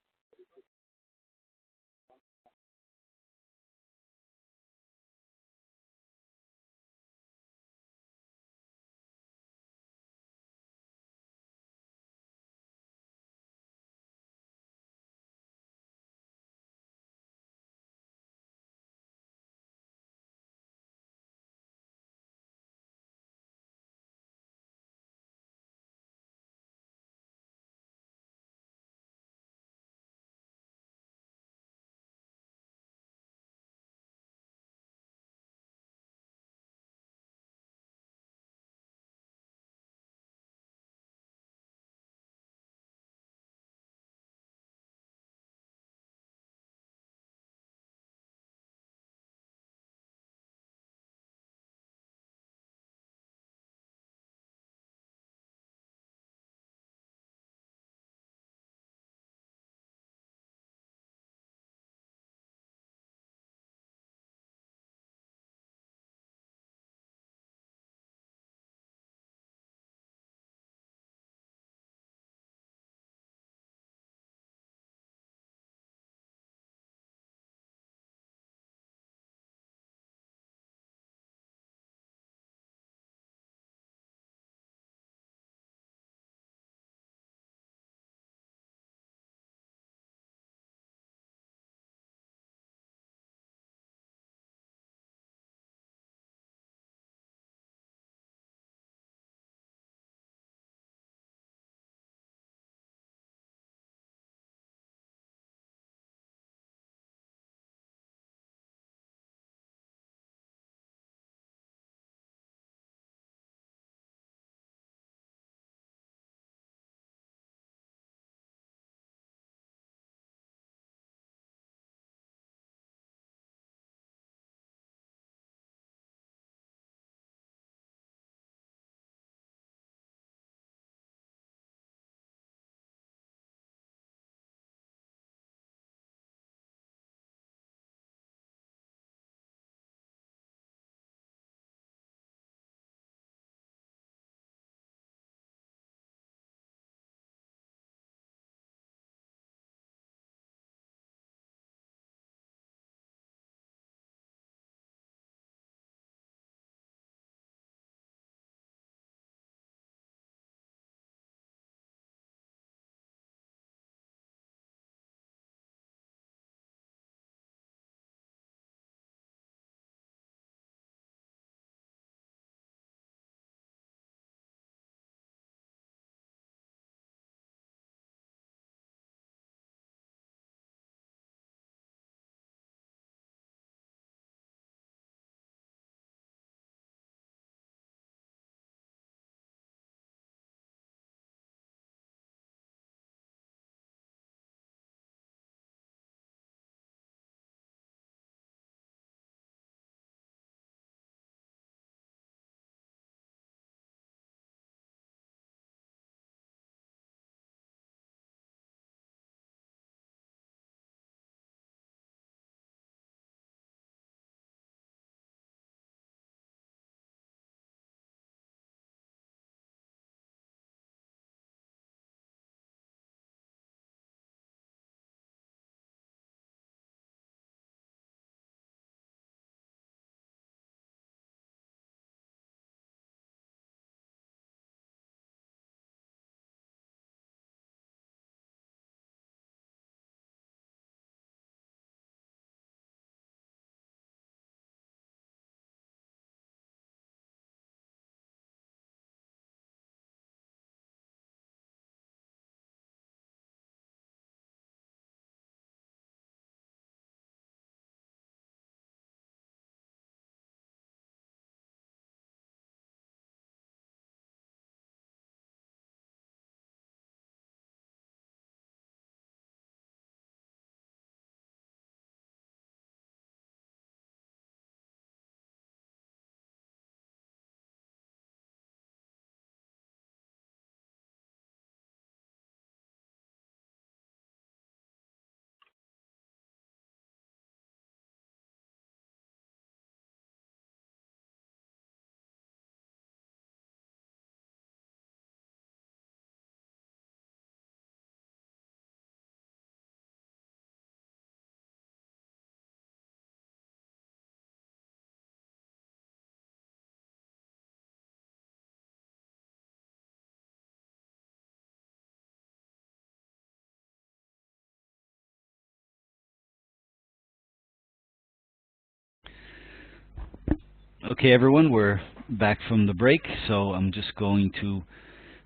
Okay, everyone, we're back from the break, so I'm just going to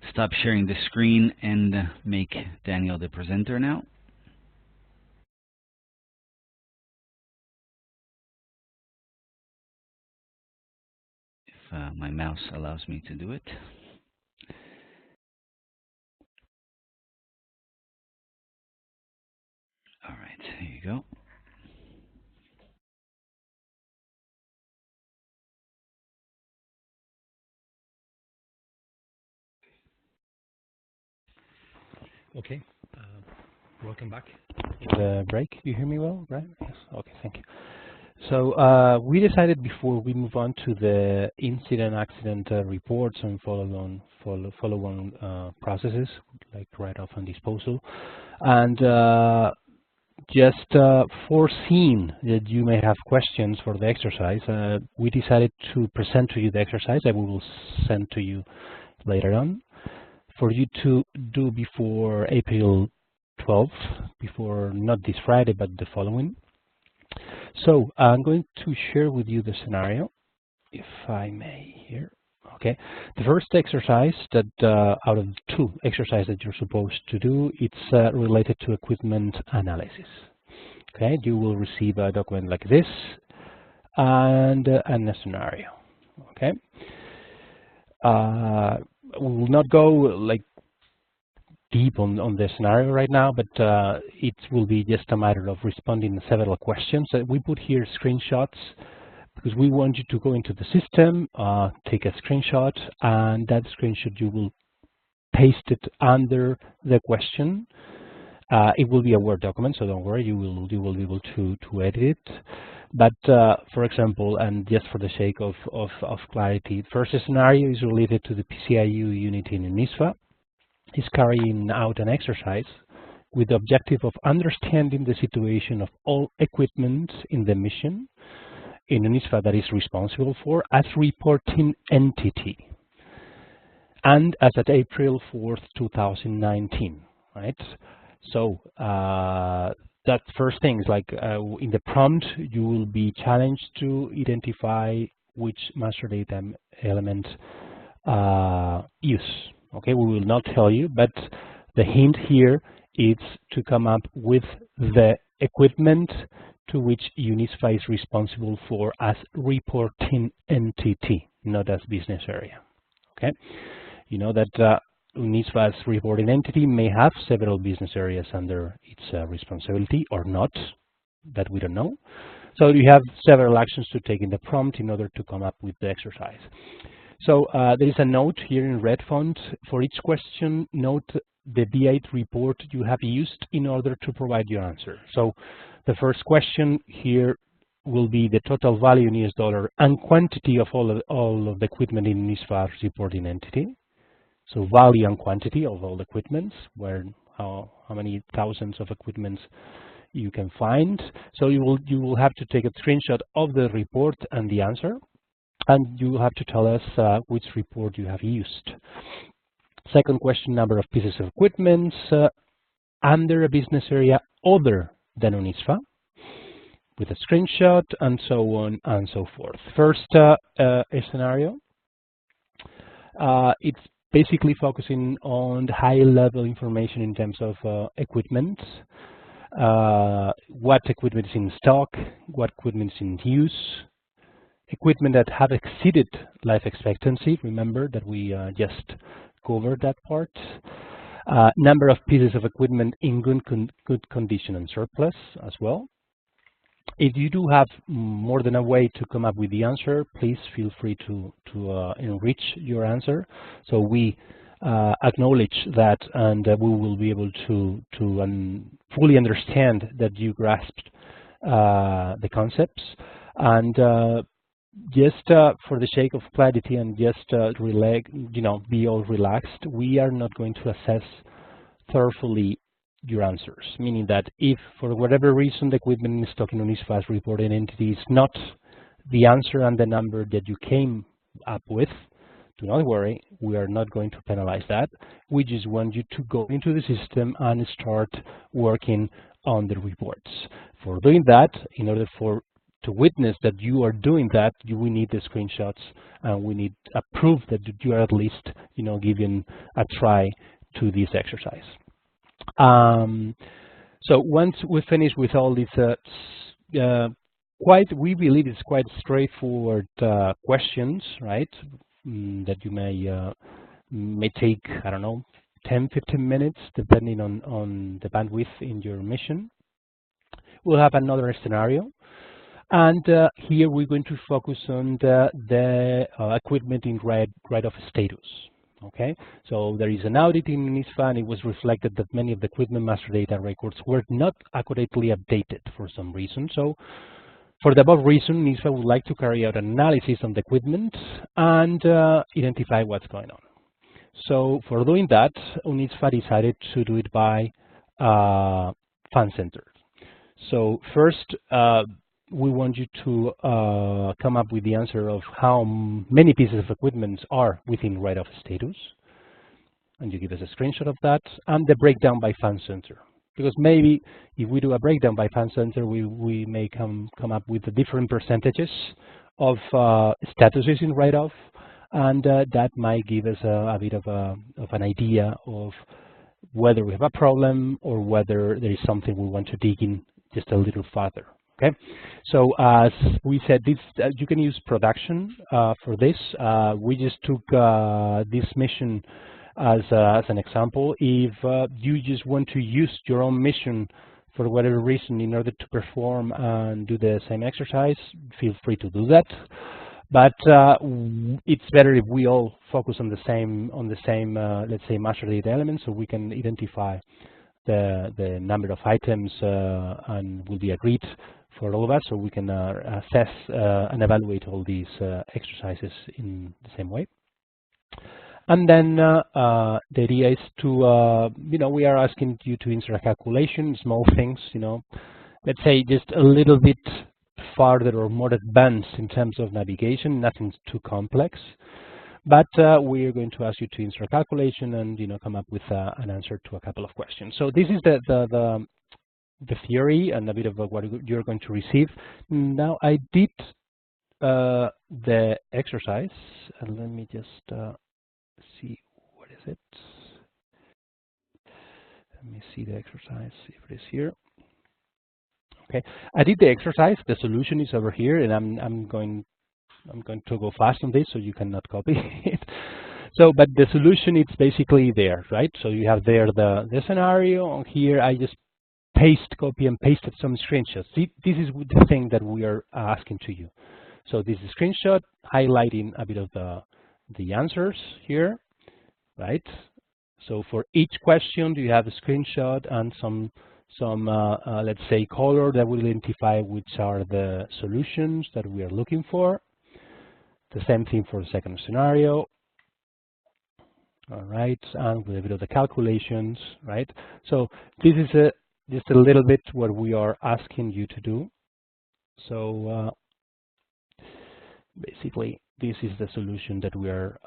stop sharing the screen and make Daniel the presenter now. If my mouse allows me to do it. All right, here you go. Okay, welcome back. The break, do you hear me well, right? Yes, okay, thank you. So we decided before we move on to the accident reports and follow-on processes, like write-off and disposal, and just foreseen that you may have questions for the exercise, we decided to present to you the exercise that we will send to you later on, for you to do before April 12th, before not this Friday, but the following. So I'm going to share with you the scenario, if I may here. Okay, the first exercise that out of two exercises that you're supposed to do, it's related to equipment analysis. Okay, you will receive a document like this and a scenario. Okay, we will not go like deep on the scenario right now, but it will be just a matter of responding to several questions. We put here screenshots because we want you to go into the system, take a screenshot, and that screenshot you will paste it under the question. It will be a Word document, so don't worry, you will be able to edit it. But for example, and just for the sake of clarity, first scenario is related to the PCIU unit in UNISFA. Is carrying out an exercise with the objective of understanding the situation of all equipment in the mission in UNISFA that is responsible for as reporting entity, and as at April 4th, 2019, right? So that first thing is like in the prompt, you will be challenged to identify which master data element use. Okay, we will not tell you, but the hint here is to come up with the equipment to which UNISFA is responsible for as reporting entity, not as business area. Okay, you know that UNISFA's reporting entity may have several business areas under its responsibility or not, that we don't know. So you have several actions to take in the prompt in order to come up with the exercise. So there is a note here in red font. For each question, note the B8 report you have used in order to provide your answer. So the first question here will be the total value in US dollar and quantity of all of the equipment in UNISFA's reporting entity. So value and quantity of all the equipments, how many thousands of equipments you can find. So you will have to take a screenshot of the report and the answer. And you will have to tell us which report you have used. Second question, number of pieces of equipment under a business area other than UNISFA, with a screenshot, and so on and so forth. First scenario, it's basically focusing on high-level information in terms of equipment, what equipment is in stock, what equipment is in use, equipment that have exceeded life expectancy. Remember that we just covered that part. Number of pieces of equipment in good condition and surplus as well. If you do have more than a way to come up with the answer, please feel free to enrich your answer. So we acknowledge that, and we will be able to fully understand that you grasped the concepts. And just for the sake of clarity and just be all relaxed, we are not going to assess thoroughly your answers, meaning that if for whatever reason the equipment in stock in UNISFA's reporting entity is not the answer and the number that you came up with, do not worry, we are not going to penalize that. We just want you to go into the system and start working on the reports. For doing that, in order for to witness that you are doing that, we need the screenshots, and we need a proof that you are at least, giving a try to this exercise. So once we finish with all these, we believe it's quite straightforward questions, right? That you may take, I don't know, 10, 15 minutes, depending on the bandwidth in your mission. We'll have another scenario. And here we're going to focus on the equipment in write-off status. Okay, so there is an audit in NISFA, and it was reflected that many of the equipment master data records were not accurately updated for some reason. So for the above reason, NISFA would like to carry out an analysis on the equipment and identify what's going on. So for doing that, NISFA decided to do it by Fund Center. So first, we want you to come up with the answer of how many pieces of equipment are within write-off status. And you give us a screenshot of that, and the breakdown by Fund Center. Because maybe if we do a breakdown by Fund Center, we may come up with the different percentages of statuses in write-off, and that might give us a bit of an idea of whether we have a problem or whether there is something we want to dig in just a little further. Okay, so as we said, you can use production for this. We just took this mission as an example. If you just want to use your own mission for whatever reason in order to perform and do the same exercise, feel free to do that. But it's better if we all focus on the same, let's say, master data elements, so we can identify the number of items and will be agreed for all of us, so we can assess and evaluate all these exercises in the same way. And then the idea is to, we are asking you to insert a calculation, small things, let's say just a little bit farther or more advanced in terms of navigation, nothing too complex. But we're going to ask you to insert a calculation and, come up with an answer to a couple of questions. So this is the theory and a bit of what you're going to receive. Now I did the exercise, and let me just see, what is it? Let me see the exercise, if it is here. Okay, I did the exercise. The solution is over here, and I'm going to go fast on this so you cannot copy it. So, but the solution is basically there, right? So you have there the scenario. Here I just copy and pasted some screenshots. See, this is the thing that we are asking to you. So this is a screenshot highlighting a bit of the answers here, right? So for each question, you have a screenshot and some let's say color that will identify which are the solutions that we are looking for. The same thing for the second scenario. All right, and with a bit of the calculations, right? So this is just a little bit what we are asking you to do. So basically, this is the solution that we are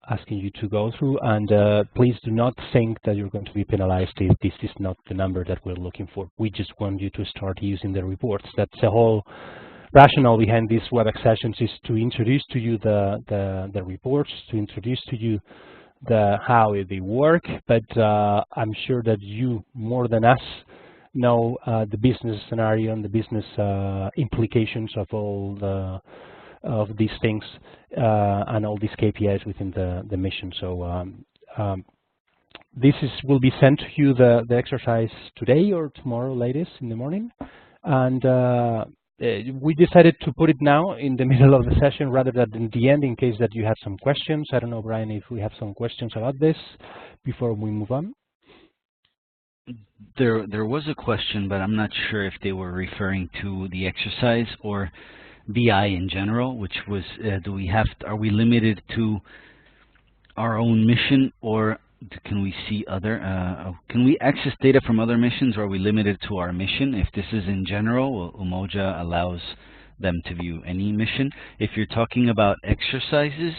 asking you to go through, and please do not think that you're going to be penalized if this is not the number that we're looking for. We just want you to start using the reports. That's the whole rationale behind these WebEx sessions, is to introduce to you the reports, to introduce to you how they work, but I'm sure that you, more than us, know the business scenario and the business implications of all of these things and all these KPIs within the mission. So this will be sent to you, the exercise, today or tomorrow latest in the morning, and we decided to put it now in the middle of the session rather than in the end, in case that you have some questions. I don't know, Brian, if we have some questions about this before we move on. There was a question, but I'm not sure if they were referring to the exercise or BI in general, which was, are we limited to our own mission, or can we see other, can we access data from other missions, or are we limited to our mission? If this is in general, Umoja allows them to view any mission. If you're talking about exercises,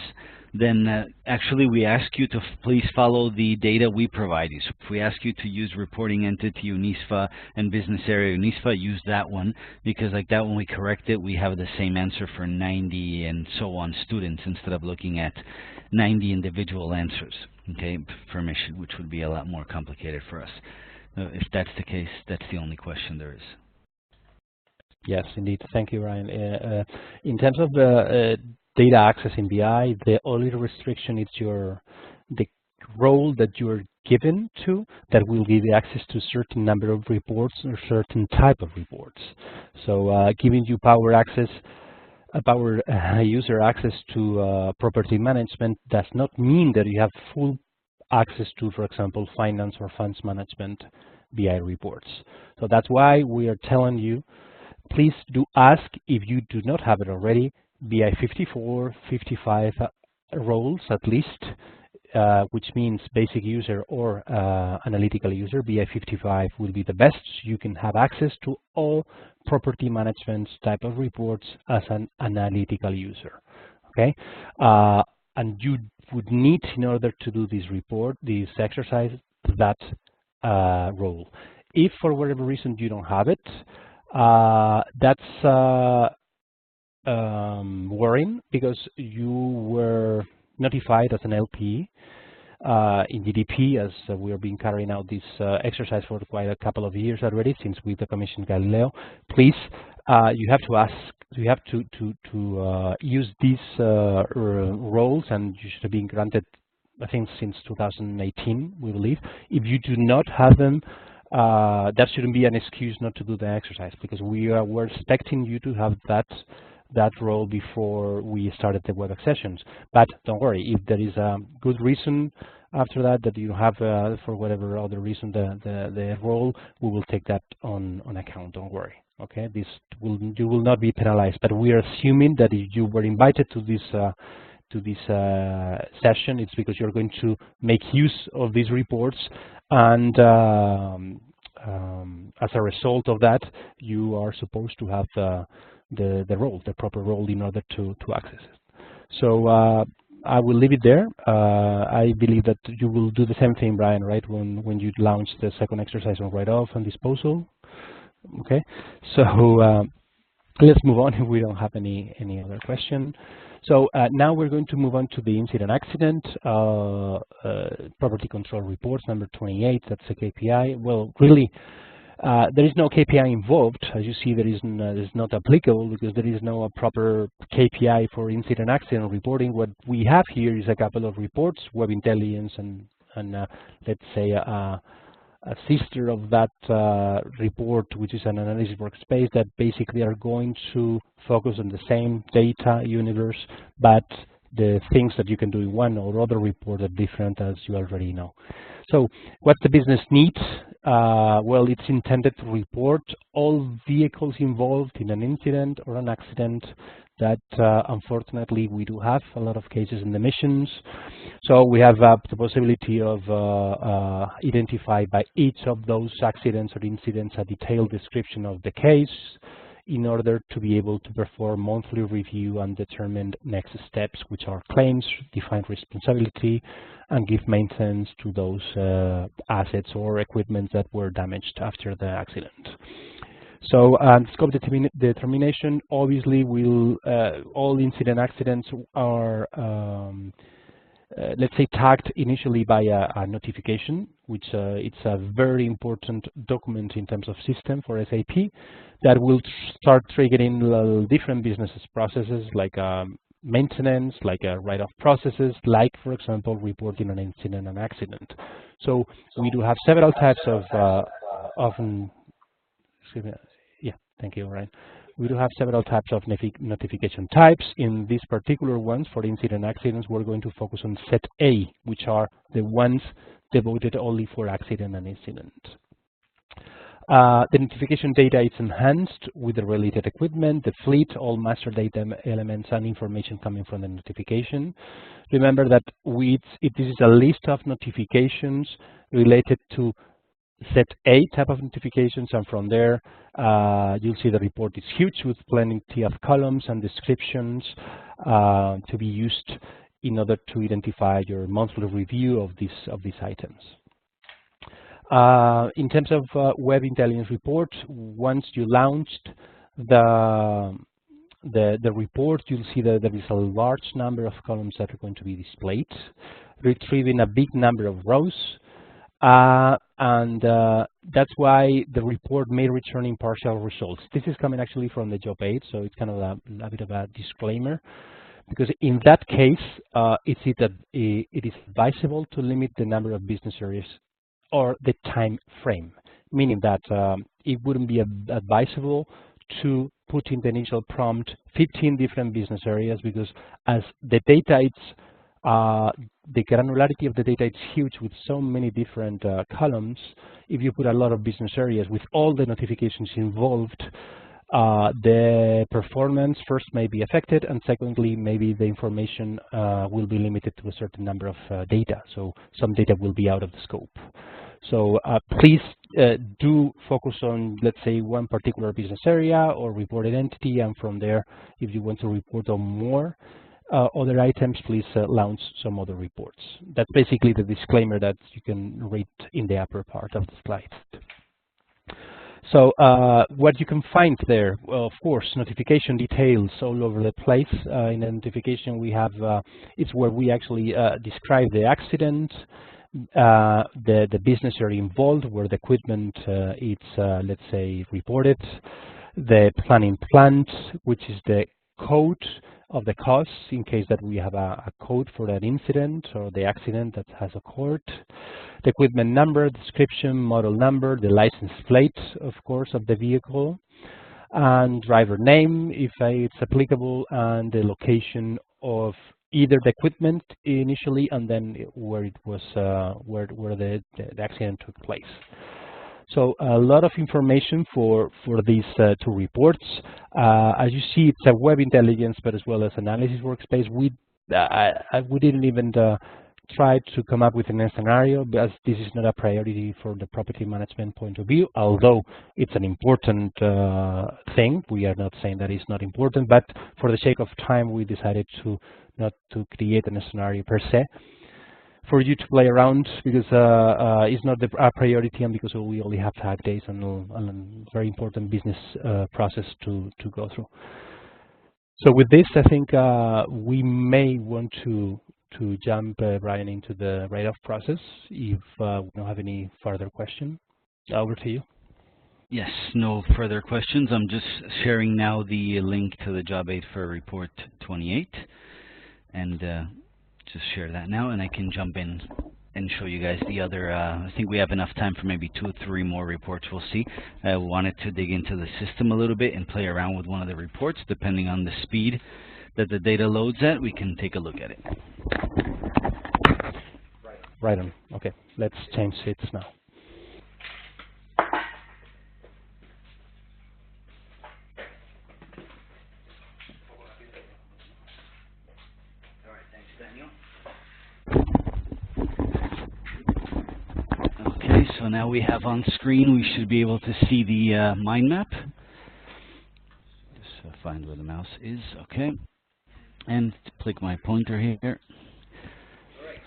then actually we ask you to please follow the data we provide you. So if we ask you to use reporting entity UNISFA and business area UNISFA, use that one, because like that when we correct it, we have the same answer for 90 and so on students instead of looking at 90 individual answers, okay, permission, which would be a lot more complicated for us. If that's the case, that's the only question there is. Yes, indeed. Thank you, Ryan. In terms of the data access in BI, the only restriction is the role that you're given to that will give you access to a certain number of reports or certain type of reports. So giving you power user access to property management does not mean that you have full access to, for example, finance or funds management BI reports. So that's why we are telling you, please do ask, if you do not have it already, BI 54, 55 roles at least, which means basic user or analytical user. BI 55 will be the best. So you can have access to all property management type of reports as an analytical user. Okay, and you would need, in order to do this exercise, that role. If for whatever reason you don't have it, that's worrying, because you were notified as an LP in GDP, as we have been carrying out this exercise for quite a couple of years already since we decommissioned Galileo. Please, you have to use these roles, and you should have been granted, I think, since 2018, we believe. If you do not have them, that shouldn't be an excuse not to do the exercise, because we're expecting you to have that role before we started the WebEx sessions. But don't worry, if there is a good reason after that you have, for whatever other reason, the role, we will take that on account. Don't worry. Okay, you will not be penalized. But we are assuming that if you were invited to this session, it's because you're going to make use of these reports, and as a result of that, you are supposed to have the proper role in order to access it. So I will leave it there. I believe that you will do the same thing, Brian, right, when you launch the second exercise on write-off and disposal. Okay, so let's move on if we don't have any other question. So now we're going to move on to the incident accident property control reports, number 28. That's a KPI. Well, really, there is no KPI involved. As you see, there is not applicable, because there is no proper KPI for incident accident reporting. What we have here is a couple of reports, Web Intelligence and let's say a sister of that report, which is an analysis workspace, that basically are going to focus on the same data universe, but the things that you can do in one or other report are different, as you already know. So what the business needs? Well, it's intended to report all vehicles involved in an incident or an accident that unfortunately we do have a lot of cases in the missions. So we have the possibility of identify by each of those accidents or incidents a detailed description of the case, in order to be able to perform monthly review and determine next steps, which are claims, define responsibility, and give maintenance to those assets or equipment that were damaged after the accident. So scope determination, obviously, all incident accidents are let's say tagged initially by a notification, which it's a very important document in terms of system for SAP, that will start triggering different business processes, like maintenance, like write-off processes, like, for example, reporting an incident and accident. So we do have several types of excuse me, yeah, thank you, Ryan. We do have several types of notification types. In these particular ones, for incident accidents, we're going to focus on set A, which are the ones devoted only for accident and incident. The notification data is enhanced with the related equipment, the fleet, all master data elements and information coming from the notification. Remember that this is a list of notifications related to set A type of notifications, and from there you'll see the report is huge with plenty of columns and descriptions to be used in order to identify your monthly review of these items. In terms of Web Intelligence report, once you launched the report, you'll see that there is a large number of columns that are going to be displayed, retrieving a big number of rows. That's why the report may return impartial results. This is coming actually from the job aid, so it's kind of a bit of a disclaimer, because in that case, it is advisable to limit the number of business areas or the time frame, meaning that it wouldn't be advisable to put in the initial prompt 15 different business areas, because as the data, the granularity of the data is huge with so many different columns. If you put a lot of business areas with all the notifications involved, the performance first may be affected, and secondly, maybe the information will be limited to a certain number of data. So some data will be out of the scope. So please do focus on, let's say, one particular business area or reported entity, and from there, if you want to report on more other items, please launch some other reports. That's basically the disclaimer that you can read in the upper part of the slide. So what you can find there, well, of course, notification details all over the place. In the notification we have, it's where we actually describe the accident, the business area involved, where the equipment is, let's say, reported, the planning plant, which is the code of the costs in case that we have a code for that incident or the accident that has occurred, the equipment number, description, model number, the license plate, of course, of the vehicle, and driver name, if it's applicable, and the location of either the equipment initially and then where it was, where the accident took place. So a lot of information for these two reports. As you see, it's a web intelligence, but as well as analysis workspace. We didn't even try to come up with a scenario, because this is not a priority for the property management point of view, although it's an important thing. We are not saying that it's not important, but for the sake of time, we decided to not to create a scenario per se for you to play around, because it's not a priority, and because we only have 5 days and a very important business process to go through. So with this, I think we may want to jump, Brian, into the write-off process if we don't have any further question. Over to you. Yes, no further questions. I'm just sharing now the link to the job aid for report 28, and just share that now, and I can jump in and show you guys the other. I think we have enough time for maybe 2 or 3 more reports. We'll see. I wanted to dig into the system a little bit and play around with one of the reports. Depending on the speed that the data loads at, we can take a look at it. Right on. Okay, let's change seats now. Okay, so now we have on screen, we should be able to see the mind map. Just find where the mouse is, okay. And click my pointer here.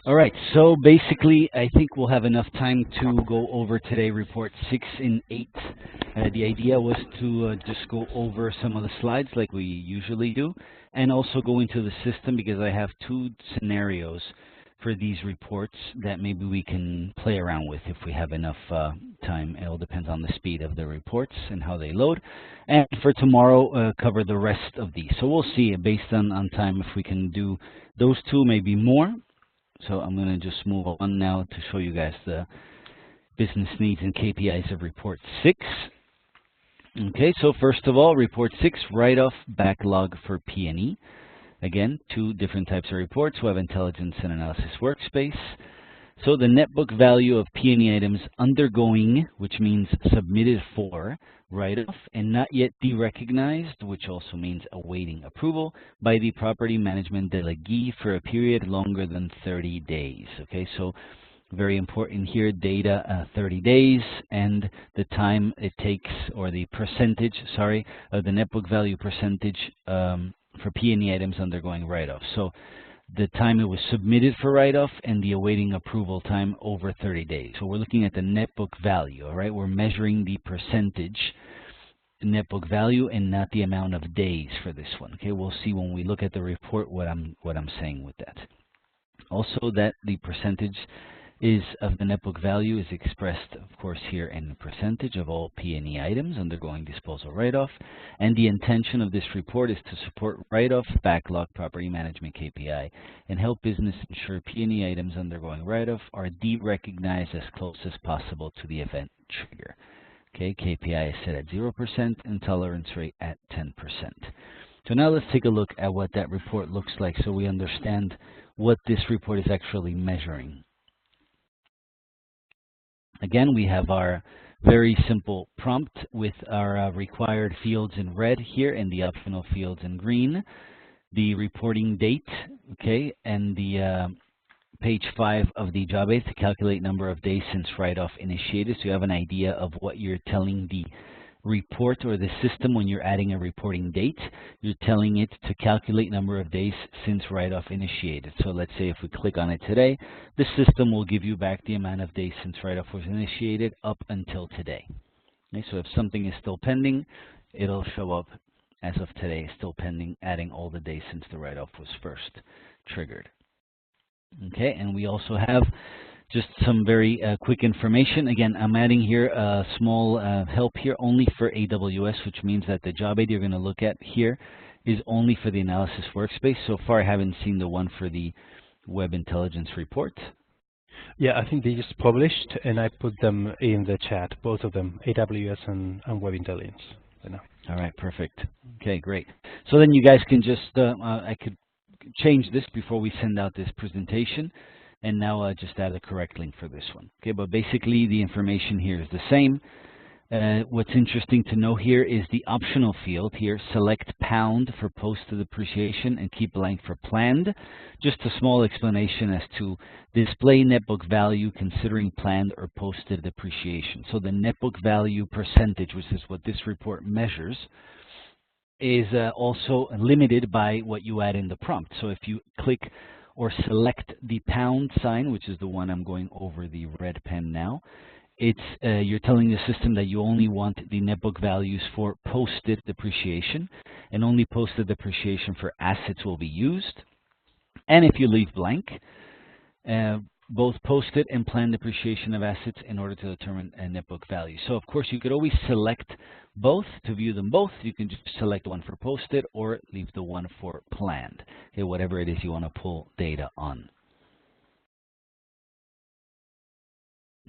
All right, so basically, I think we'll have enough time to go over today report 6 and 8. The idea was to just go over some of the slides like we usually do, and also go into the system, because I have 2 scenarios for these reports that maybe we can play around with if we have enough time. It all depends on the speed of the reports and how they load. And for tomorrow, cover the rest of these. So we'll see, based on time, if we can do those 2, maybe more. So I'm going to just move on now to show you guys the business needs and KPIs of report 6. Okay, so first of all, report 6, write-off backlog for P&E. Again, 2 different types of reports. We have intelligence and analysis workspace. So the net book value of P&E items undergoing, which means submitted for write-off and not yet derecognized, which also means awaiting approval by the property management delegee for a period longer than 30 days. Okay, so very important here, data 30 days, and the time it takes, or the percentage, sorry, of the net book value percentage for P&E items undergoing write-off. So the time it was submitted for write-off, and the awaiting approval time over 30 days. So we're looking at the net book value, all right? We're measuring the percentage net book value and not the amount of days for this one. Okay, we'll see when we look at the report what I'm saying with that. Also, that the percentage of the net book value is expressed, of course, here in percentage of all P&E items undergoing disposal write-off. And the intention of this report is to support write-off backlog property management KPI and help business ensure P&E items undergoing write-off are de-recognized as close as possible to the event trigger. Okay, KPI is set at 0% and tolerance rate at 10%. So now let's take a look at what that report looks like so we understand what this report is actually measuring. Again, we have our very simple prompt with our required fields in red here and the optional fields in green. The reporting date, okay, and the page 5 of the job aid to calculate number of days since write-off initiated, so you have an idea of what you're telling the report or the system when you're adding a reporting date. You're telling it to calculate number of days since write-off initiated. So let's say if we click on it today, the system will give you back the amount of days since write-off was initiated up until today. Okay, so if something is still pending, it'll show up as of today, still pending, adding all the days since the write-off was first triggered. Okay, and we also have just some very quick information. Again, I'm adding here a small help here only for AWS, which means that the job aid you're going to look at here is only for the analysis workspace. So far, I haven't seen the one for the web intelligence report. Yeah, I think they just published, and I put them in the chat, both of them, AWS and web intelligence. All right, perfect. Okay, great. So then you guys can just, I could change this before we send out this presentation. And now just add the correct link for this one. Okay, but basically the information here is the same. What's interesting to know here is the optional field here, select pound for posted depreciation and keep blank for planned. Just a small explanation as to display net book value considering planned or posted depreciation. So the net book value percentage, which is what this report measures, is also limited by what you add in the prompt. So if you click or select the pound sign, which is the one I'm going over the red pen now, it's you're telling the system that you only want the net book values for posted depreciation, and only posted depreciation for assets will be used. And if you leave blank, both posted and planned depreciation of assets in order to determine a net book value. So of course you could always select both to view them both. You can just select one for posted or leave the one for planned. Okay, whatever it is you want to pull data on.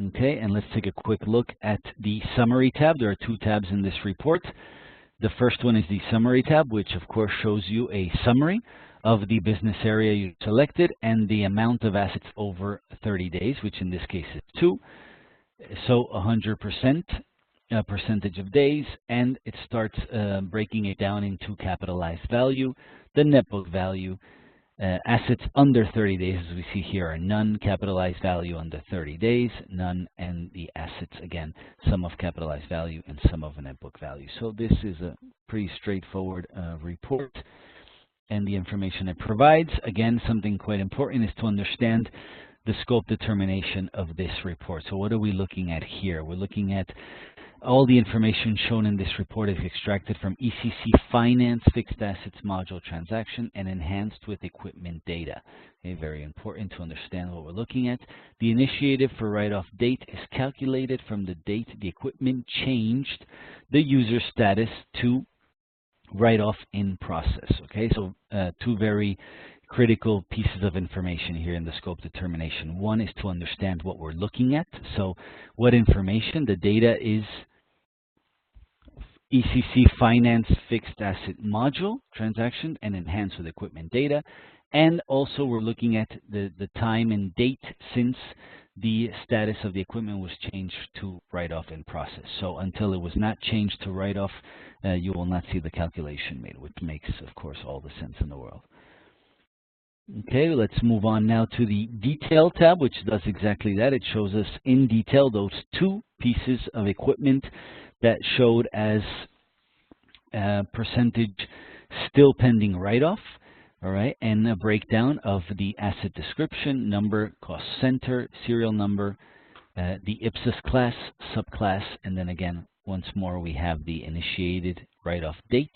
Okay, and let's take a quick look at the summary tab. There are two tabs in this report. The first one is the summary tab, which of course shows you a summary of the business area you selected and the amount of assets over 30 days, which in this case is 2. So 100% percentage of days, and it starts breaking it down into capitalized value, the net book value, assets under 30 days, as we see here, are none, capitalized value under 30 days, none, and the assets, again, sum of capitalized value and sum of net book value. So this is a pretty straightforward report. And the information it provides, again, something quite important is to understand the scope determination of this report. So what are we looking at here? We're looking at all the information shown in this report is extracted from ECC Finance Fixed Assets Module Transaction and enhanced with equipment data. Okay, very important to understand what we're looking at. The initiative for write-off date is calculated from the date the equipment changed the user status to write-off in process. Okay, so two very critical pieces of information here in the scope determination. One is to understand what we're looking at. So what information? The data is ECC Finance Fixed Asset Module Transaction and enhanced with equipment data. And also we're looking at the time and date since the status of the equipment was changed to write-off in process. So until it was not changed to write-off, you will not see the calculation made, which makes, of course, all the sense in the world. Okay, let's move on now to the Detail tab, which does exactly that. It shows us in detail those two pieces of equipment that showed as percentage still pending write-off. All right, and a breakdown of the asset description, number, cost center, serial number, the Ipsos class, subclass, and then again, once more, we have the initiated write-off date,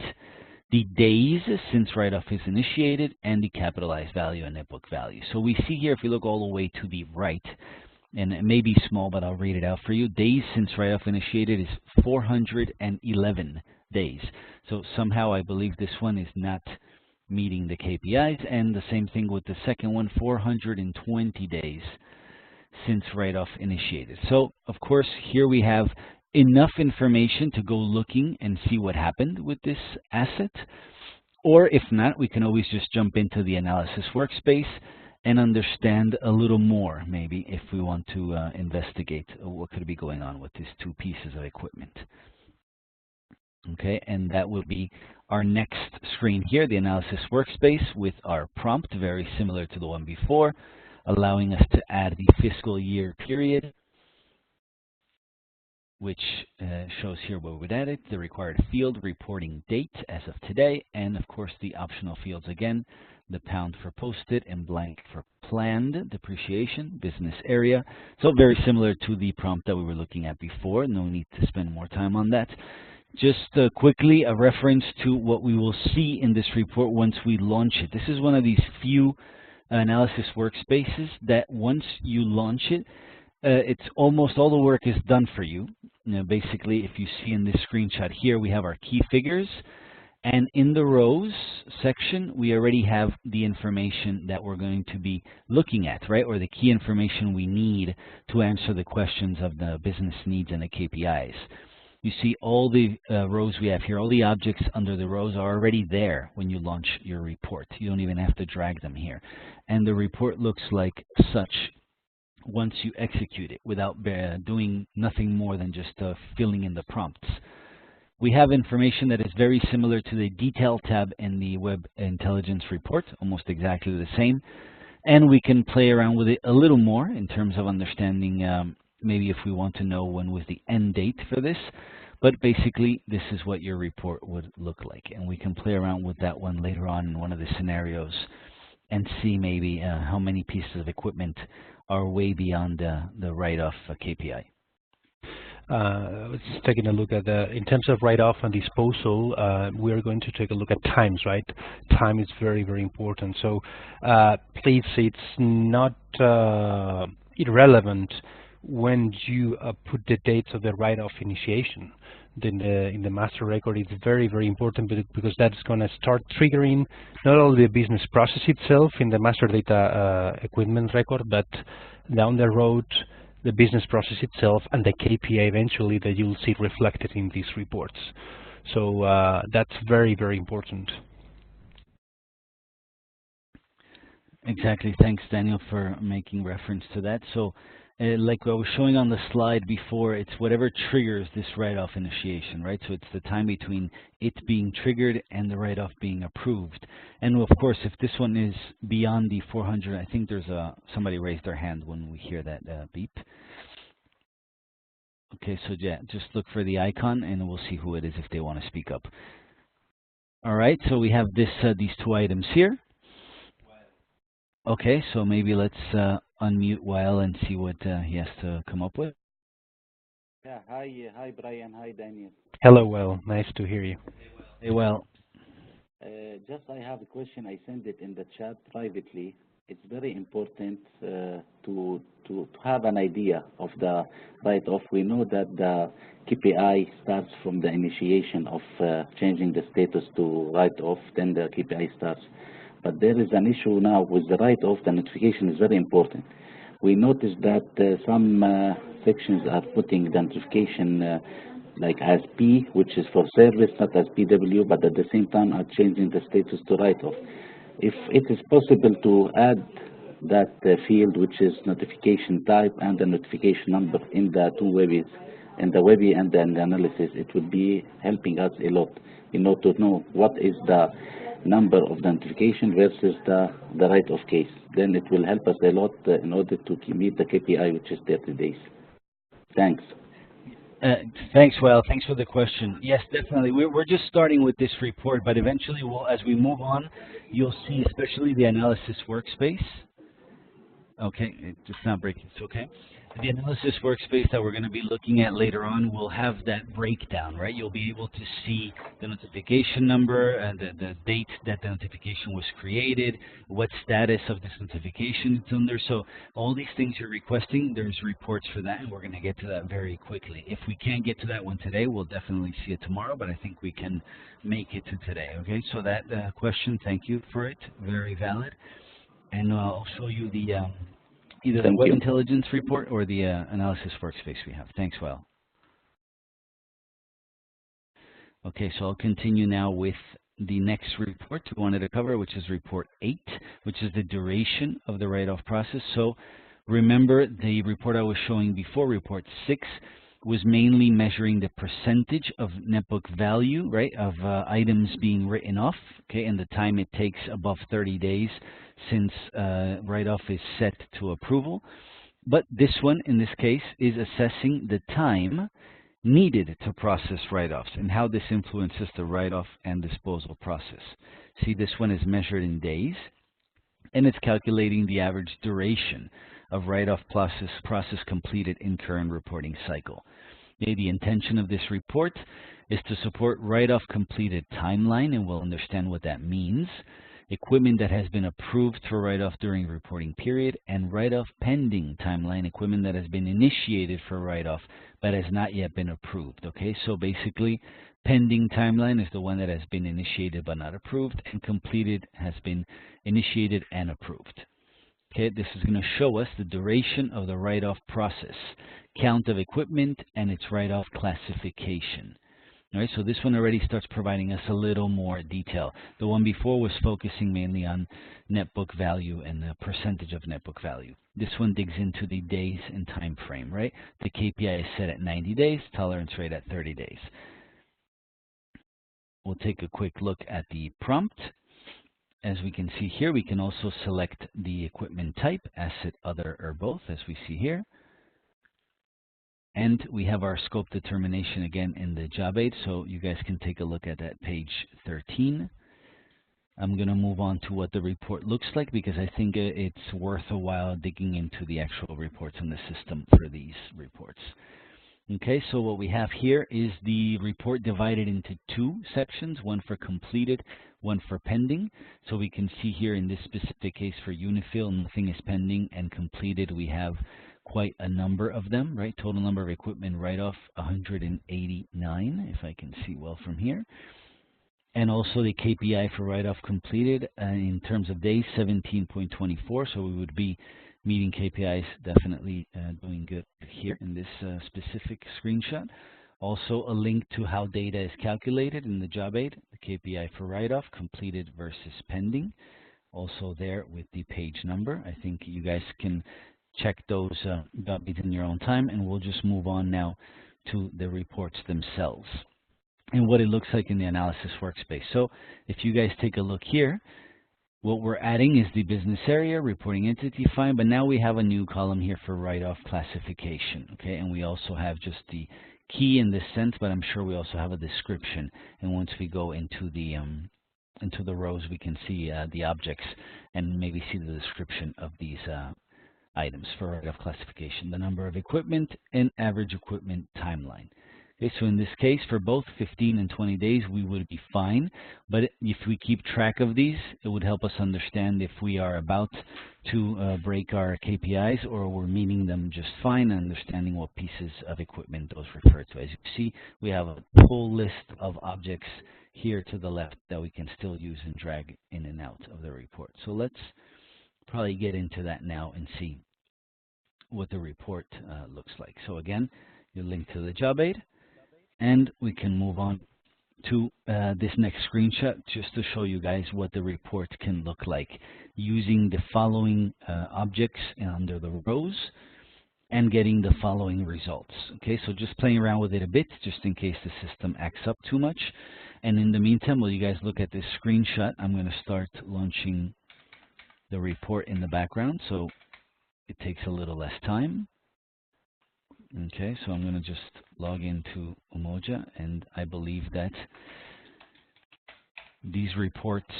the days since write-off is initiated, and the capitalized value and net book value. So we see here, if you look all the way to the right, and it may be small, but I'll read it out for you. Days since write-off initiated is 411 days. So somehow I believe this one is not meeting the KPIs, and the same thing with the second one, 420 days since write-off initiated. So of course, here we have enough information to go looking and see what happened with this asset. Or if not, we can always just jump into the analysis workspace and understand a little more, maybe, if we want to investigate what could be going on with these two pieces of equipment. Okay, and that will be our next screen here, the analysis workspace with our prompt, very similar to the one before, allowing us to add the fiscal year period, which shows here where we'd add it, the required field reporting date as of today, and of course the optional fields again, the pound for posted and blank for planned depreciation, business area. So very similar to the prompt that we were looking at before. No need to spend more time on that. Just quickly, a reference to what we will see in this report once we launch it. This is one of these few analysis workspaces that once you launch it, it's almost all the work is done for you. Basically, if you see in this screenshot here, we have our key figures. And in the rows section, we already have the information that we're going to be looking at, right? Or the key information we need to answer the questions of the business needs and the KPIs. You see all the rows we have here, all the objects under the rows are already there when you launch your report. You don't even have to drag them here. And the report looks like such once you execute it without doing nothing more than just filling in the prompts. We have information that is very similar to the detail tab in the Web Intelligence report, almost exactly the same. And we can play around with it a little more in terms of understanding maybe if we want to know when was the end date for this. But basically, this is what your report would look like. And we can play around with that one later on in one of the scenarios and see maybe how many pieces of equipment are way beyond the write-off KPI. Just taking a look at in terms of write-off and disposal, we are going to take a look at times, right? Time is very, very important. So please, it's not irrelevant when you put the dates of the write-off initiation. Then in the master record, it's very, very important because that's going to start triggering not only the business process itself in the master data equipment record, but down the road, the business process itself and the KPI eventually that you'll see reflected in these reports. So that's very, very important. Exactly. Thanks, Daniel, for making reference to that. So like I was showing on the slide before, it's whatever triggers this write-off initiation, right? So it's the time between it being triggered and the write-off being approved. And of course, if this one is beyond the 400, I think there's somebody raised their hand when we hear that beep. Okay, so yeah, just look for the icon and we'll see who it is if they want to speak up. All right, so we have this these two items here. Okay, so maybe let's unmute Wael and see what he has to come up with. Yeah, hi Brian, hi Daniel. Hello, Wael, nice to hear you. Hey, Wael. Just I have a question, I sent it in the chat privately. It's very important to have an idea of the write-off. We know that the KPI starts from the initiation of changing the status to write-off, then the KPI starts. But there is an issue now with the write-off. The notification is very important. We noticed that some sections are putting the notification like as P, which is for service, not as PW, but at the same time are changing the status to write-off. If it is possible to add that field, which is notification type and the notification number in the two WebEx, in the WebEx and then the analysis, it would be helping us a lot, to know what is the number of the notification versus the write-off case. Then it will help us a lot in order to meet the KPI, which is 30 days. Thanks. Thanks, Well. Thanks for the question. Yes, definitely. We're just starting with this report, but eventually, as we move on, you'll see, especially the analysis workspace. Okay, it's not breaking. It's okay. The analysis workspace that we're going to be looking at later on will have that breakdown, right? You'll be able to see the notification number and the date that the notification was created, what status of this notification it's under. So all these things you're requesting, there's reports for that, and we're going to get to that very quickly. If we can't get to that one today, we'll definitely see it tomorrow, but I think we can make it to today, okay? So that question, thank you for it, very valid. And I'll show you the either the Web Intelligence report or the analysis workspace we have. Thanks, Well. Okay, so I'll continue now with the next report we wanted to cover, which is report 8, which is the duration of the write-off process. So remember the report I was showing before, report 6, was mainly measuring the percentage of net book value, right, of items being written off, okay, and the time it takes above 30 days since write-off is set to approval. But this one, in this case, is assessing the time needed to process write-offs and how this influences the write-off and disposal process. See, this one is measured in days, and it's calculating the average duration of write-off process completed in current reporting cycle. Okay, the intention of this report is to support write-off completed timeline, and we'll understand what that means, equipment that has been approved for write-off during reporting period, and write-off pending timeline, equipment that has been initiated for write-off but has not yet been approved. Okay, so basically pending timeline is the one that has been initiated but not approved, and completed has been initiated and approved. Okay, this is going to show us the duration of the write-off process, count of equipment, and its write-off classification. All right, so this one already starts providing us a little more detail. The one before was focusing mainly on net book value and the percentage of net book value. This one digs into the days and time frame, right? The KPI is set at 90 days, tolerance rate at 30 days. We'll take a quick look at the prompt. As we can see here, we can also select the equipment type, asset, other, or both, as we see here. And we have our scope determination again in the job aid, so you guys can take a look at that page 13. I'm going to move on to what the report looks like because I think it's worth a while digging into the actual reports in the system for these reports. Okay, so what we have here is the report divided into 2 sections, one for completed, one for pending. So we can see here in this specific case for Unifil, nothing is pending, and completed we have quite a number of them, right? Total number of equipment write-off, 189, if I can see well from here. And also the KPI for write-off completed in terms of days, 17.24, so we would be meeting KPIs, definitely doing good here in this specific screenshot. Also a link to how data is calculated in the job aid, the KPI for write-off, completed versus pending. Also there with the page number. I think you guys can check those job aids in your own time, and we'll just move on now to the reports themselves and what it looks like in the analysis workspace. So if you guys take a look here, what we're adding is the business area, reporting entity, fine, but now we have a new column here for write-off classification, okay? And we also have just the key in this sense, but I'm sure we also have a description. And once we go into the rows, we can see the objects and maybe see the description of these items for write-off classification, the number of equipment and average equipment timeline. Okay, so in this case, for both 15 and 20 days, we would be fine. But if we keep track of these, it would help us understand if we are about to break our KPIs or we're meeting them just fine, and understanding what pieces of equipment those refer to. As you see, we have a full list of objects here to the left that we can still use and drag in and out of the report. So let's probably get into that now and see what the report looks like. So again, you link to the job aid. And we can move on to this next screenshot just to show you guys what the report can look like using the following objects under the rows and getting the following results. Okay, so just playing around with it a bit just in case the system acts up too much. And in the meantime, while you guys look at this screenshot, I'm going to start launching the report in the background so it takes a little less time. Okay, so I'm going to just log into Umoja, and I believe that these reports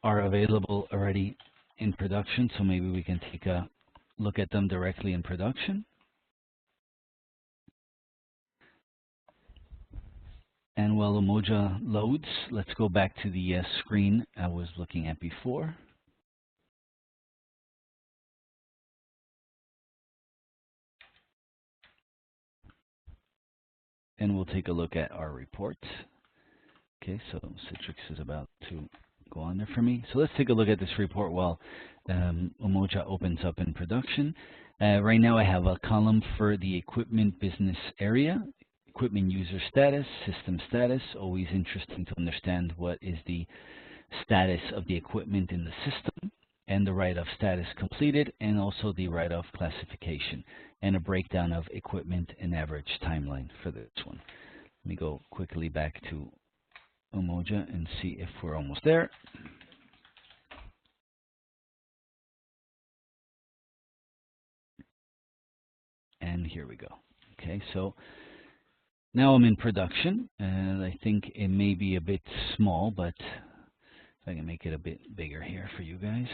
are available already in production, so maybe we can take a look at them directly in production. And while Umoja loads, let's go back to the screen I was looking at before. And we'll take a look at our report. Okay, so Citrix is about to go on there for me. So let's take a look at this report while Umoja opens up in production. Right now I have a column for the equipment business area, equipment user status, system status. Always interesting to understand what is the status of the equipment in the system, and the write-off status completed, and also the write-off classification, and a breakdown of equipment and average timeline for this one. Let me go quickly back to Umoja and see if we're almost there. And here we go. Okay, so now I'm in production, and I think it may be a bit small, but if I can make it a bit bigger here for you guys.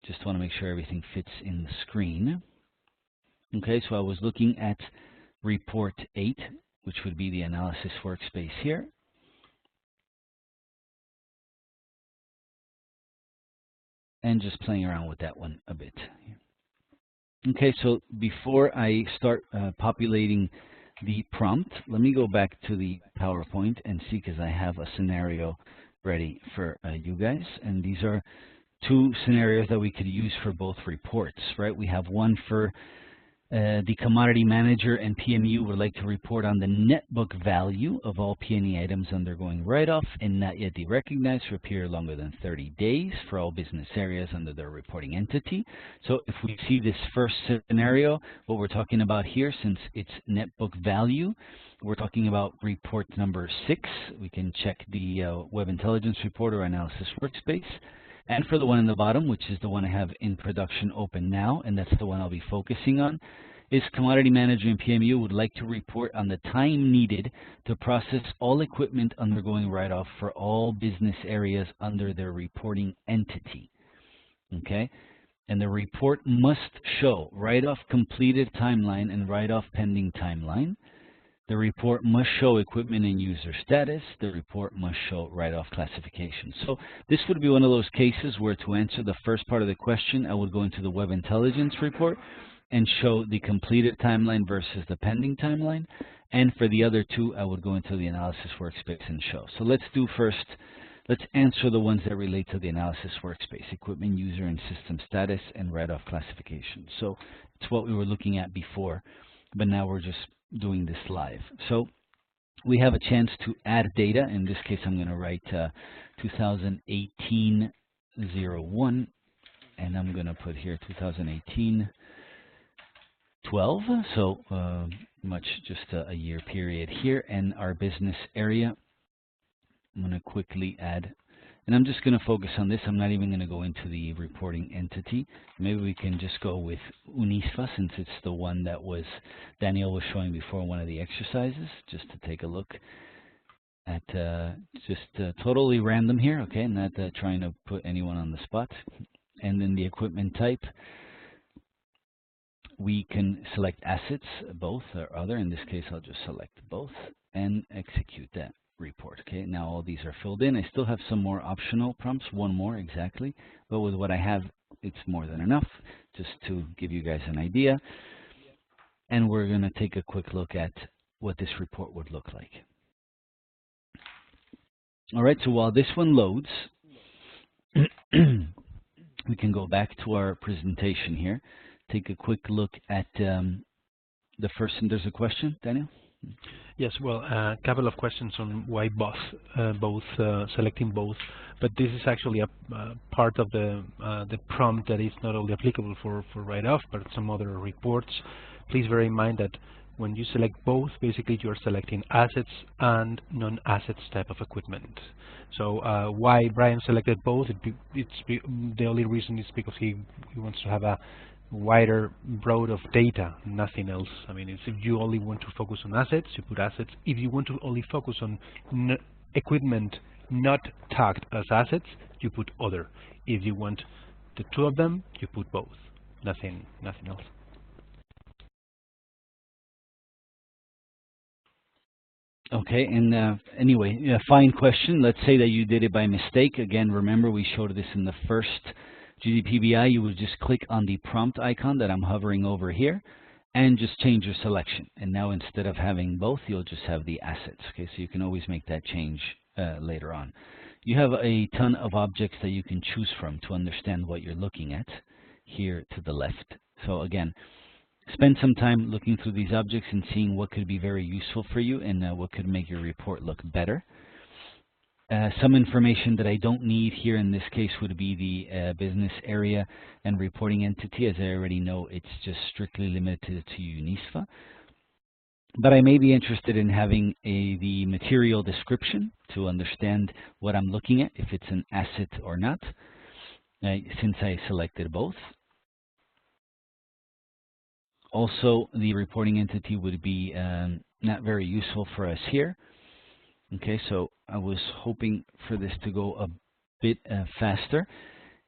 Just want to make sure everything fits in the screen. Okay, so I was looking at report 8, which would be the analysis workspace here. And just playing around with that one a bit. Okay, so before I start populating the prompt, let me go back to the PowerPoint and see, because I have a scenario ready for you guys. And these are two scenarios that we could use for both reports, right? We have one for the commodity manager and PMU would like to report on the net book value of all P&E items undergoing write-off and not yet derecognized for a period longer than 30 days for all business areas under their reporting entity. So if we see this first scenario, what we're talking about here, since it's net book value, we're talking about report number 6. We can check the Web Intelligence Report or Analysis Workspace. And for the one in the bottom, which is the one I have in production open now, and that's the one I'll be focusing on, is Commodity Manager and PMU would like to report on the time needed to process all equipment undergoing write-off for all business areas under their reporting entity. Okay? And the report must show write-off completed timeline and write-off pending timeline. The report must show equipment and user status. The report must show write-off classification. So this would be one of those cases where, to answer the first part of the question, I would go into the Web Intelligence report and show the completed timeline versus the pending timeline. And for the other two, I would go into the Analysis Workspace and show. So let's answer the ones that relate to the Analysis Workspace: equipment, user, and system status, and write-off classification. So it's what we were looking at before, but now we're just doing this live. So we have a chance to add data. In this case, I'm going to write 2018-01, and I'm going to put here 2018-12, so much just a year period here. And our business area, I'm going to quickly add, and I'm just going to focus on this. I'm not even going to go into the reporting entity. Maybe we can just go with UNISFA, since it's the one that was Daniel was showing before one of the exercises, just to take a look at totally random here, okay, not trying to put anyone on the spot. And then the equipment type, we can select assets, both or other. In this case, I'll just select both and execute that report. Okay, now all these are filled in. I still have some more optional prompts, one more exactly, but with what I have, it's more than enough, just to give you guys an idea. And we're going to take a quick look at what this report would look like. All right, so while this one loads, we can go back to our presentation here, take a quick look at the first. And there's a question, Daniel? Yes, well, a couple of questions on why selecting both, but this is actually a part of the prompt that is not only applicable for write-off, but some other reports. Please bear in mind that when you select both, basically you are selecting assets and non-assets type of equipment. So why Brian selected both? The only reason is because he wants to have a wider broad of data, nothing else. I mean, if you only want to focus on assets, you put assets. If you want to only focus on equipment not tagged as assets, you put other. If you want the two of them, you put both. Nothing else. Okay, and anyway, fine question. Let's say that you did it by mistake. Again, remember we showed this in the first GDPBI. You would just click on the prompt icon that I'm hovering over here and just change your selection. And now instead of having both, you'll just have the assets. Okay, so you can always make that change later on. You have a ton of objects that you can choose from to understand what you're looking at here to the left. So again, spend some time looking through these objects and seeing what could be very useful for you and what could make your report look better. Some information that I don't need here in this case would be the business area and reporting entity. As I already know, it's just strictly limited to UNISFA. But I may be interested in having the material description to understand what I'm looking at, if it's an asset or not, since I selected both. Also, the reporting entity would be not very useful for us here. Okay, so I was hoping for this to go a bit faster.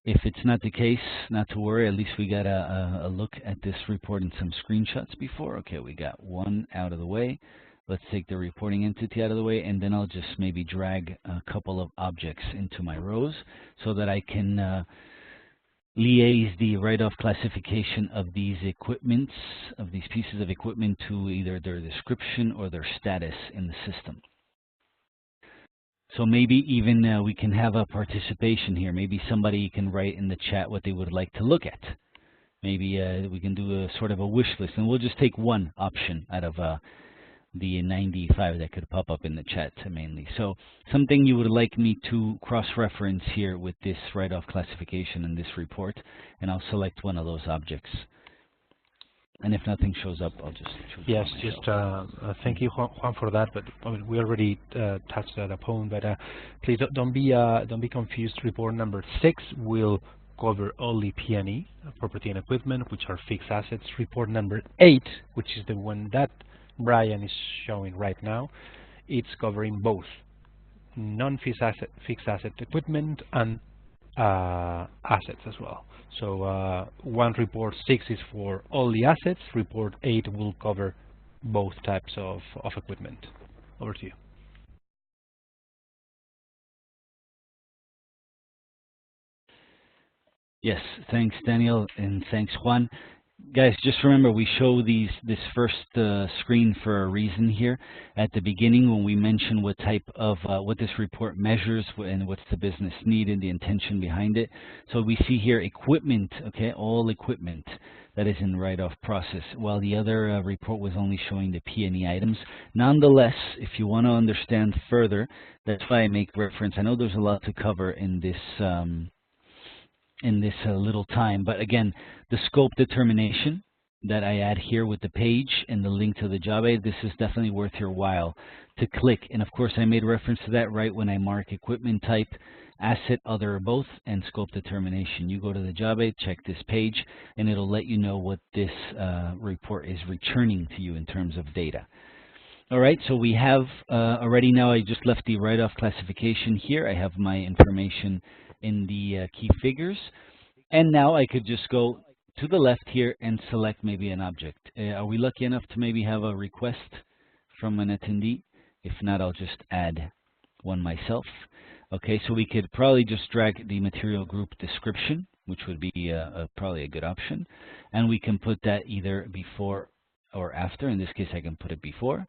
If it's not the case, not to worry, at least we got a look at this report and some screenshots before. Okay, we got one out of the way. Let's take the reporting entity out of the way, and then I'll just maybe drag a couple of objects into my rows so that I can liaise the write-off classification of these equipments, of these pieces of equipment, to either their description or their status in the system. So maybe even we can have a participation here. Maybe somebody can write in the chat what they would like to look at. Maybe we can do a sort of a wish list, and we'll just take one option out of the 95 that could pop up in the chat mainly. So something you would like me to cross-reference here with this write-off classification in this report, and I'll select one of those objects. And if nothing shows up, I'll just choose Yes, one just myself. thank you, Juan, for that. But I mean, we already touched that upon. But please don't be confused. Report number 6 will cover only P&E, property and equipment, which are fixed assets. Report number 8, which is the one that Brian is showing right now, it's covering both non-fixed asset equipment and assets as well. So one report 6 is for all the assets. Report 8 will cover both types of equipment. Over to you. Yes, thanks Daniel, and thanks Juan. Guys, just remember we show this first screen for a reason here. At the beginning, when we mention what type of what this report measures and what's the business need and the intention behind it. So we see here equipment, okay, all equipment that is in write-off process, while the other report was only showing the P&E items. Nonetheless, if you want to understand further, that's why I make reference. I know there's a lot to cover in this little time, but again, the scope determination that I add here with the page and the link to the job aid, this is definitely worth your while to click. And of course, I made reference to that right when I mark equipment type, asset, other, or both, and scope determination. You go to the job aid, check this page, and it'll let you know what this report is returning to you in terms of data. All right, so we have already now, I just left the write-off classification here. I have my information in the key figures, and now I could just go to the left here and select maybe an object. Are we lucky enough to maybe have a request from an attendee? If not, I'll just add one myself. Okay, so we could probably just drag the material group description, which would be probably a good option, and we can put that either before or after. In this case, I can put it before.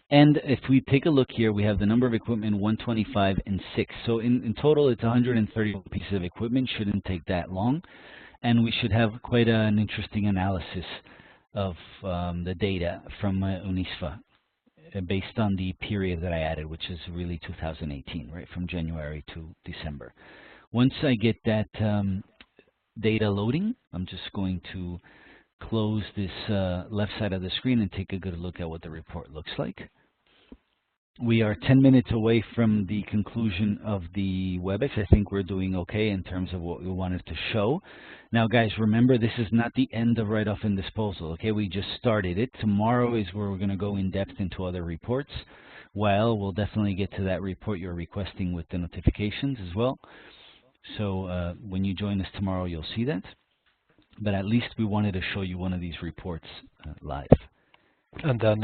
And if we take a look here, we have the number of equipment 125 and 6. So in total, it's 130 pieces of equipment. Shouldn't take that long. And we should have quite an interesting analysis of the data from UNISFA based on the period that I added, which is really 2018, right, from January to December. Once I get that data loading, I'm just going to close this left side of the screen and take a good look at what the report looks like. We are 10 minutes away from the conclusion of the WebEx. I think we're doing okay in terms of what we wanted to show. Now, guys, remember, this is not the end of write-off and disposal, okay? We just started it. Tomorrow is where we're going to go in depth into other reports. Well, we'll definitely get to that report you're requesting with the notifications as well. So when you join us tomorrow, you'll see that. But at least we wanted to show you one of these reports live. And then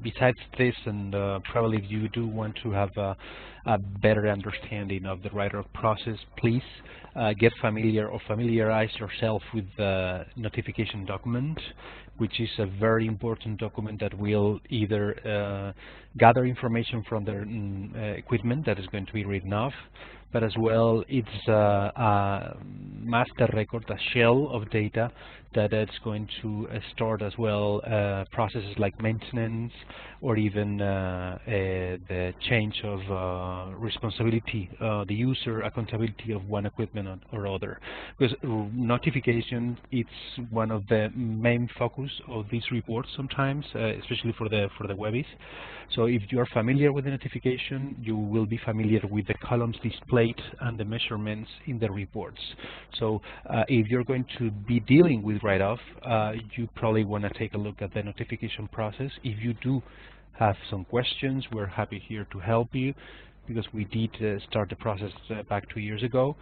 besides this, and probably if you do want to have a better understanding of the write-off process, please get familiar or familiarize yourself with the notification document, which is a very important document that will either gather information from the equipment that is going to be written off, but as well it's a master record, a shell of data that it's going to start as well processes like maintenance or even the change of responsibility, the user accountability of one equipment or other. Because notification, it's one of the main focus of these reports sometimes, especially for the WebEx. So if you are familiar with the notification, you will be familiar with the columns displayed and the measurements in the reports. So if you're going to be dealing with write-off, you probably want to take a look at the notification process. If you do have some questions, we're happy here to help you, because we did start the process back 2 years ago.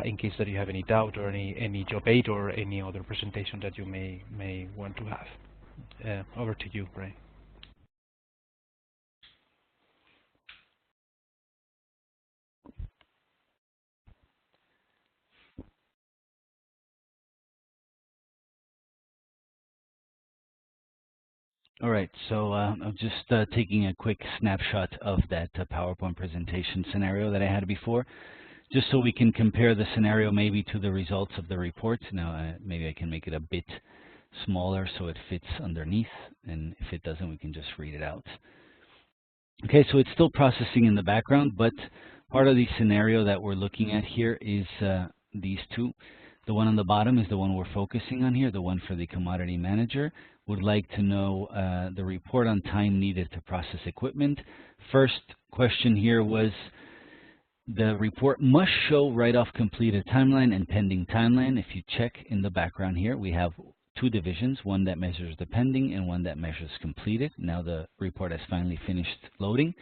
In case that you have any doubt or any job aid or any other presentation that you may want to have. Over to you, Brian. All right, so I'm just taking a quick snapshot of that PowerPoint presentation scenario that I had before, just so we can compare the scenario maybe to the results of the report. Now, maybe I can make it a bit smaller so it fits underneath, and if it doesn't, we can just read it out. Okay, so it's still processing in the background, but part of the scenario that we're looking at here is these two. The one on the bottom is the one we're focusing on here, the one for the commodity manager. Would like to know the report on time needed to process equipment. First question here was, the report must show write-off completed timeline and pending timeline. If you check in the background here, we have two divisions, one that measures the pending and one that measures completed. Now the report has finally finished loading.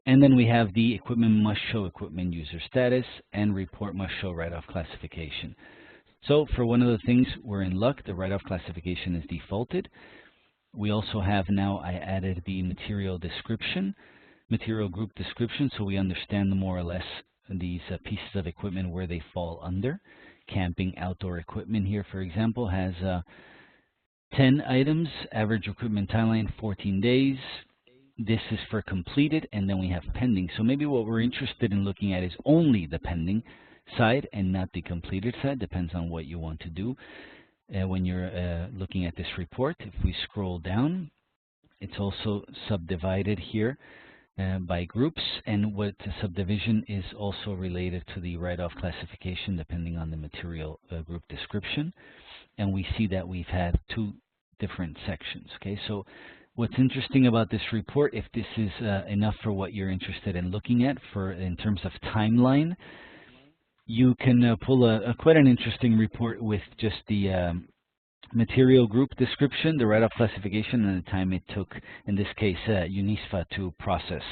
And then we have the equipment must show equipment user status and report must show write-off classification. So for one of the things, we're in luck. The write-off classification is defaulted. We also have now, I added the material description, material group description, so we understand more or less these pieces of equipment where they fall under. Camping outdoor equipment here, for example, has 10 items, average equipment timeline 14 days. This is for completed, and then we have pending. So maybe what we're interested in looking at is only the pending side and not the completed side. Depends on what you want to do when you're looking at this report. If we scroll down, it's also subdivided here by groups, and what the subdivision is also related to the write-off classification depending on the material group description. And we see that we've had two different sections. Okay, so what's interesting about this report, if this is enough for what you're interested in looking at in terms of timeline, you can pull quite an interesting report with just the material group description, the write-off classification, and the time it took, in this case, UNISFA to process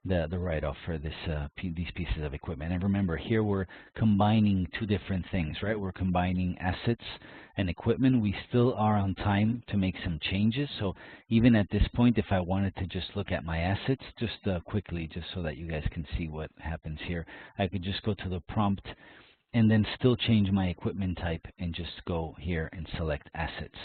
the write-off for these pieces of equipment. And remember, here we're combining two different things, right? We're combining assets and equipment. We still are on time to make some changes. So even at this point, if I wanted to just look at my assets, just quickly, just so that you guys can see what happens here, I could just go to the prompt and then still change my equipment type and just go here and select assets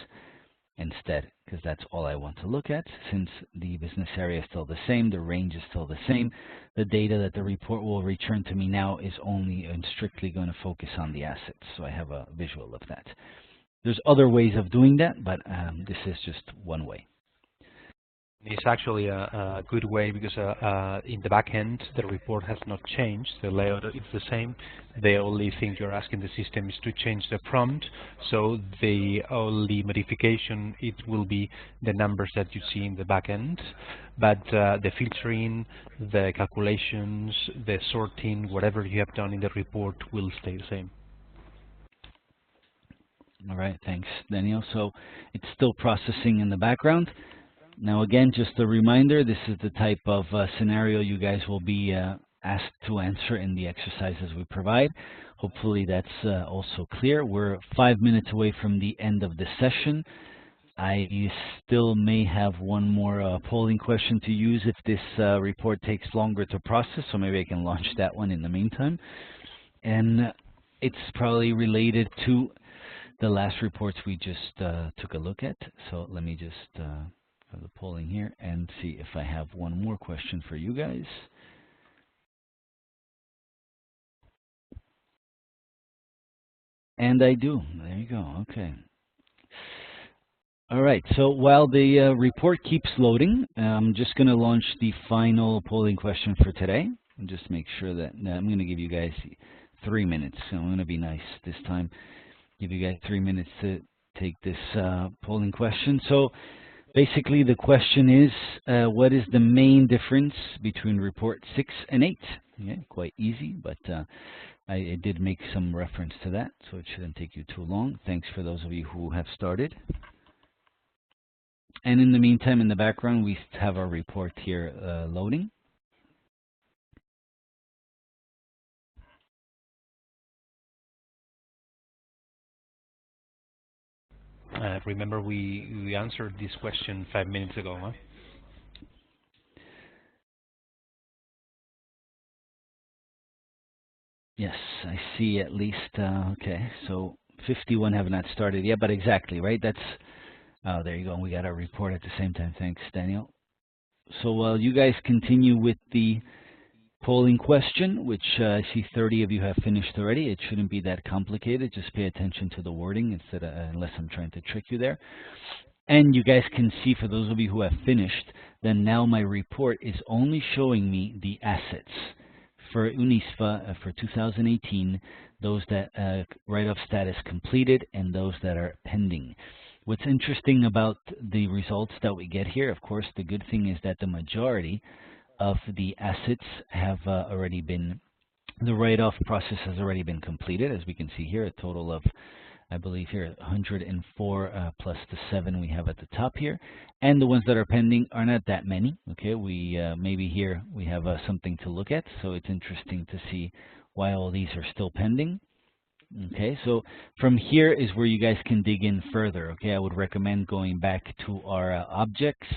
instead, because that's all I want to look at. Since the business area is still the same, the range is still the same, the data that the report will return to me now is only and strictly going to focus on the assets, so I have a visual of that. There's other ways of doing that, but this is just one way. It's actually a good way because in the back end, the report has not changed. The layout is the same. The only thing you're asking the system is to change the prompt. So the only modification, it will be the numbers that you see in the back end. But the filtering, the calculations, the sorting, whatever you have done in the report will stay the same. All right, thanks, Daniel. So it's still processing in the background. Now again, just a reminder, this is the type of scenario you guys will be asked to answer in the exercises we provide. Hopefully that's also clear. We're 5 minutes away from the end of the session. I still may have one more polling question to use if this report takes longer to process, so maybe I can launch that one in the meantime. And it's probably related to the last reports we just took a look at. So let me just have the polling here and see if I have one more question for you guys. And I do. There you go. Okay. All right. So while the report keeps loading, I'm just going to launch the final polling question for today. And just make sure that I'm going to give you guys 3 minutes. So I'm going to be nice this time. Give you guys 3 minutes to take this polling question. So basically the question is, what is the main difference between report 6 and 8? Yeah, quite easy, but I did make some reference to that, so it shouldn't take you too long. Thanks for those of you who have started. And in the meantime, in the background, we have our report here loading. Remember, we answered this question 5 minutes ago, huh? Yes, I see at least, okay, so 51 have not started yet, but exactly, right? That's, oh, there you go, we got our report at the same time. Thanks, Daniel. So while you guys continue with the polling question, which I see 30 of you have finished already, it shouldn't be that complicated. Just pay attention to the wording instead of, unless I'm trying to trick you there. And you guys can see, for those of you who have finished, then now my report is only showing me the assets. For UNISFA for 2018, those that write-off status completed and those that are pending. What's interesting about the results that we get here, of course, the good thing is that the majority of the assets have already been, the write-off process has already been completed, as we can see here, a total of, I believe here, 104 plus the 7 we have at the top here. And the ones that are pending are not that many. Okay, we maybe here we have something to look at. So it's interesting to see why all these are still pending. Okay, so from here is where you guys can dig in further. Okay, I would recommend going back to our objects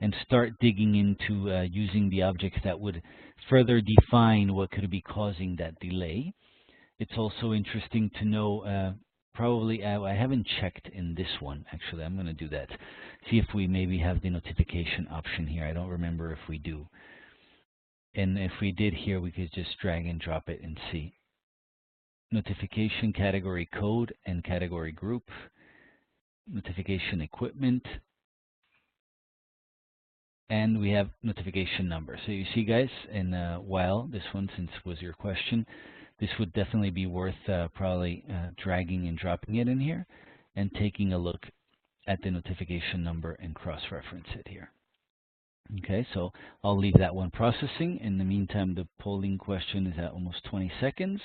and start digging into using the objects that would further define what could be causing that delay. It's also interesting to know, probably, I haven't checked in this one, actually. I'm going to do that. See if we maybe have the notification option here. I don't remember if we do. And if we did here, we could just drag and drop it and see. Notification category code and category group. Notification equipment. And we have notification number. So you see, guys, and while this one, since was your question, this would definitely be worth probably dragging and dropping it in here and taking a look at the notification number and cross-reference it here. Okay, so I'll leave that one processing. In the meantime, the polling question is at almost 20 seconds.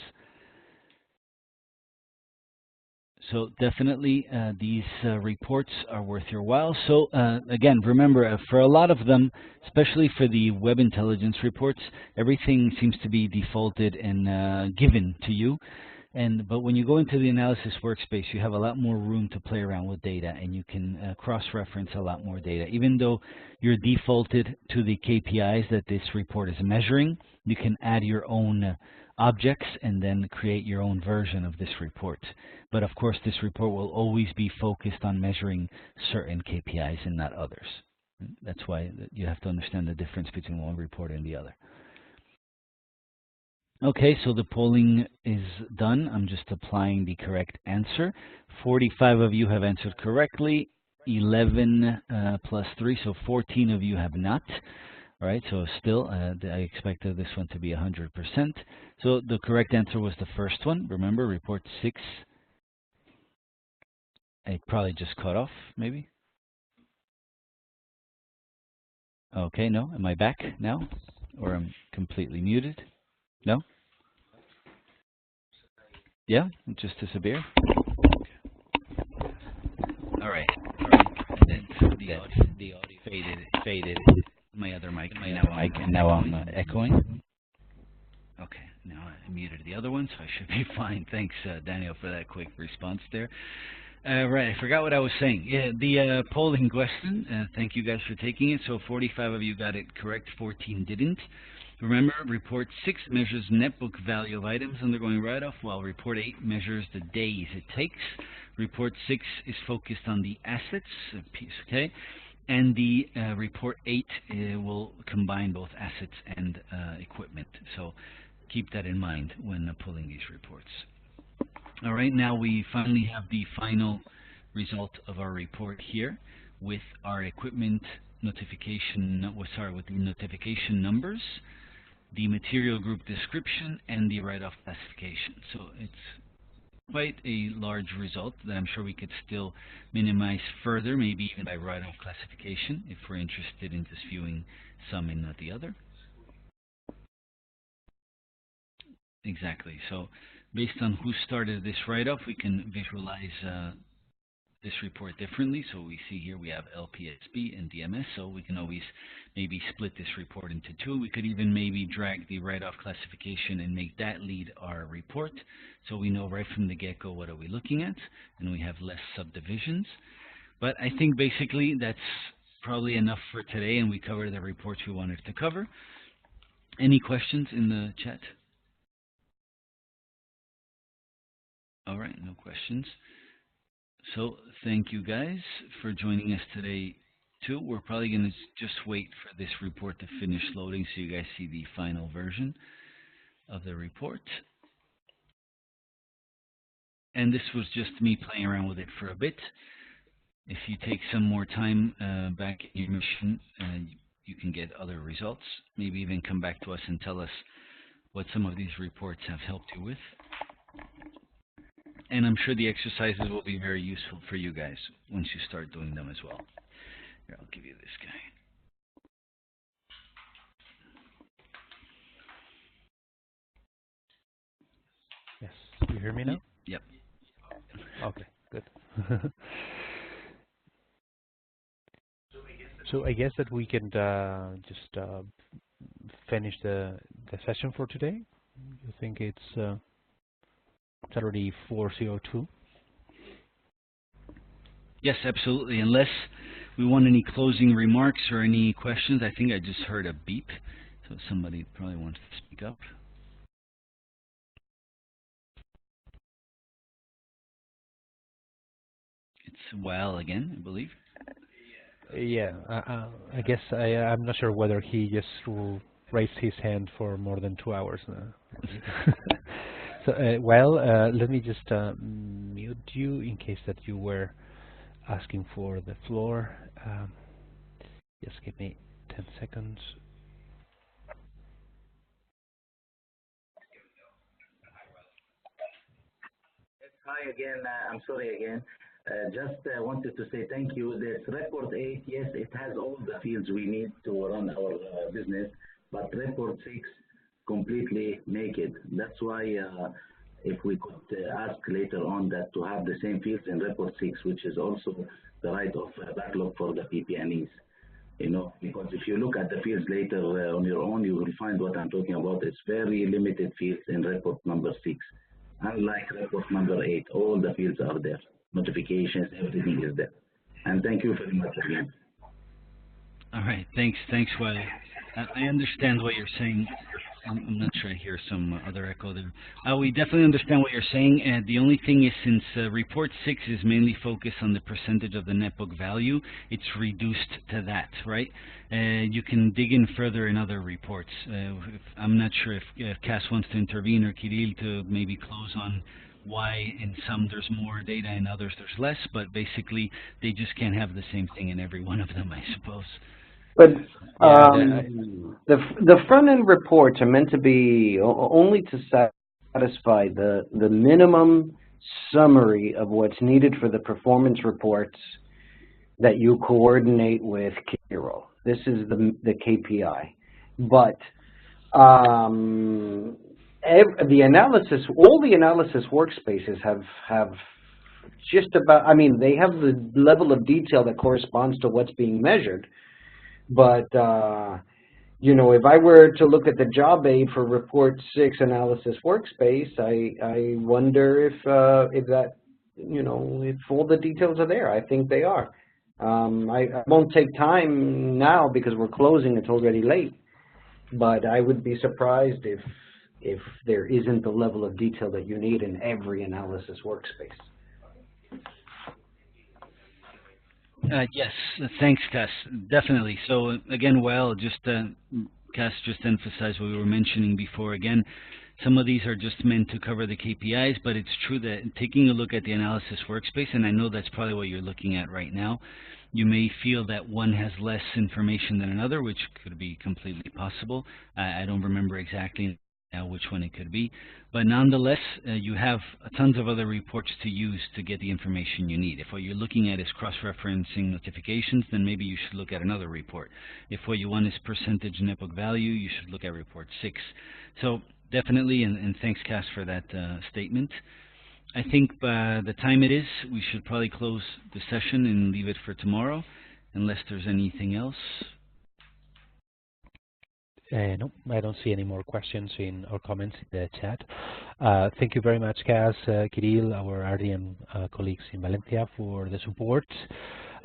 So definitely these reports are worth your while. So again, remember, for a lot of them, especially for the web intelligence reports, everything seems to be defaulted and given to you. But when you go into the analysis workspace, you have a lot more room to play around with data, and you can cross-reference a lot more data. Even though you're defaulted to the KPIs that this report is measuring, you can add your own objects and then create your own version of this report. But of course, this report will always be focused on measuring certain KPIs and not others. That's why you have to understand the difference between one report and the other. Okay, so the polling is done. I'm just applying the correct answer. 45 of you have answered correctly. 11 plus 3, so 14 of you have not. All right, so still, I expected this one to be 100%. So the correct answer was the first one. Remember, report 6. I probably just cut off, maybe. Okay, no. Am I back now? Or I'm completely muted? No? Yeah, it just disappeared. All right. The audio faded. My other mic, and now I'm echoing. Okay, now I muted the other one, so I should be fine. Thanks, Daniel, for that quick response there. Right, I forgot what I was saying. Yeah, the polling question, thank you guys for taking it. So 45 of you got it correct, 14 didn't. Remember, report 6 measures net book value of items undergoing write-off, while report 8 measures the days it takes. Report 6 is focused on the assets piece, okay? And the report 8 will combine both assets and equipment. So keep that in mind when pulling these reports. All right, now we finally have the final result of our report here with our equipment notification, with the notification numbers, the material group description, and the write-off classification. So it's quite a large result that I'm sure we could still minimize further, maybe even by write-off classification, if we're interested in just viewing some and not the other. Exactly. So based on who started this write-off, we can visualize this report differently. So we see here we have LPSB and DMS, so we can always maybe split this report into two. We could even maybe drag the write-off classification and make that lead our report, so we know right from the get-go what are we looking at, and we have less subdivisions. But I think basically that's probably enough for today, and we covered the reports we wanted to cover. Any questions in the chat? All right, no questions. So thank you guys for joining us today too. We're probably going to just wait for this report to finish loading so you guys see the final version of the report. And this was just me playing around with it for a bit. If you take some more time back in your mission, you can get other results. Maybe even come back to us and tell us what some of these reports have helped you with. And I'm sure the exercises will be very useful for you guys once you start doing them as well. Here, I'll give you this guy. Yes, you hear me now? Yep. Okay, good. So I guess that we can just finish the session for today. You think it's already 4:02? Yes, absolutely. Unless we want any closing remarks or any questions. I think I just heard a beep, so somebody probably wants to speak up. It's Wael again, I believe. Yeah, I guess I'm not sure whether he just raised his hand for more than 2 hours now. So, well, let me just mute you in case that you were asking for the floor. Just give me 10 seconds. Hi again. I'm sorry again. Just wanted to say thank you. This report 8, yes, it has all the fields we need to run our business, but report 6 completely naked. That's why if we could ask later on that to have the same fields in report 6, which is also the write-off backlog for the PP&Es. You know, because if you look at the fields later on your own, you will find what I'm talking about. It's very limited fields in report number 6. Unlike report number 8, all the fields are there. Notifications, everything is there. And thank you very much again. All right, thanks, Wael. I understand what you're saying. I'm not sure I hear some other echo there. We definitely understand what you're saying. The only thing is, since report 6 is mainly focused on the percentage of the net book value, it's reduced to that, right? You can dig in further in other reports. I'm not sure if Cass wants to intervene or Kirill to maybe close on why in some there's more data and others there's less, but basically they just can't have the same thing in every one of them, I suppose. But Yeah, the front end reports are meant to be only to satisfy the minimum summary of what's needed for the performance reports that you coordinate with Kiro. This is the KPI. But the analysis, all the analysis workspaces have just about, I mean, they have the level of detail that corresponds to what's being measured. But, you know, if I were to look at the job aid for Report 6 analysis workspace, I wonder if that, you know, if all the details are there. I think they are. I won't take time now because we're closing. It's already late. But I would be surprised if there isn't the level of detail that you need in every analysis workspace. Yes, thanks, Cass. Definitely. So again, well, just Cass just emphasized what we were mentioning before. Again, some of these are just meant to cover the KPIs, but it's true that taking a look at the analysis workspace, and I know that's probably what you're looking at right now, you may feel that one has less information than another, which could be completely possible. I don't remember exactly now which one it could be, but nonetheless, you have tons of other reports to use to get the information you need. If what you're looking at is cross-referencing notifications, then maybe you should look at another report. If what you want is percentage net book value, you should look at report 6. So definitely, and thanks, Cass, for that statement. I think by the time it is, we should probably close the session and leave it for tomorrow, unless there's anything else. No, I don't see any more questions in or comments in the chat. Thank you very much, Cass, Kirill, our RDM colleagues in Valencia for the support.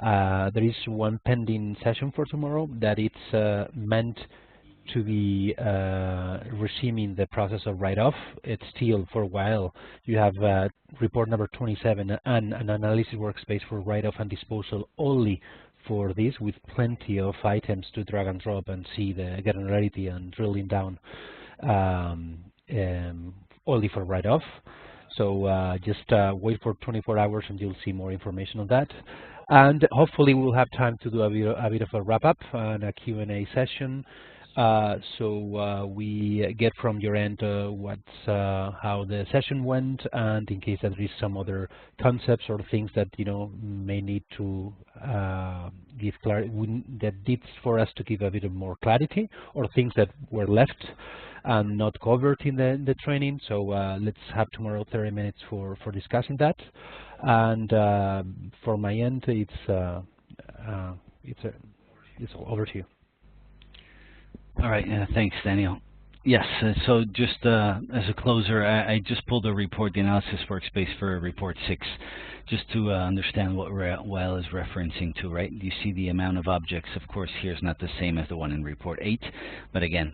There is one pending session for tomorrow that it's meant to be resuming the process of write-off. It's still for a while. You have report number 27 and an analysis workspace for write-off and disposal only for this, with plenty of items to drag and drop and see the granularity and drilling down only for write-off. So just wait for 24 hours and you'll see more information on that. And hopefully we'll have time to do a bit of a wrap-up and a Q&A session. So we get from your end how the session went, and in case that there is some other concepts or things that may need to give clarity, that needs for us to give a bit of more clarity, or things that were left and not covered in the training. So let's have tomorrow 30 minutes for discussing that. And for my end, it's over to you. All right, thanks, Daniel. Yes, so just as a closer, I just pulled a report, the analysis workspace for report 6, just to understand what WEL is referencing to, right? You see the amount of objects, of course, here is not the same as the one in report 8, but again,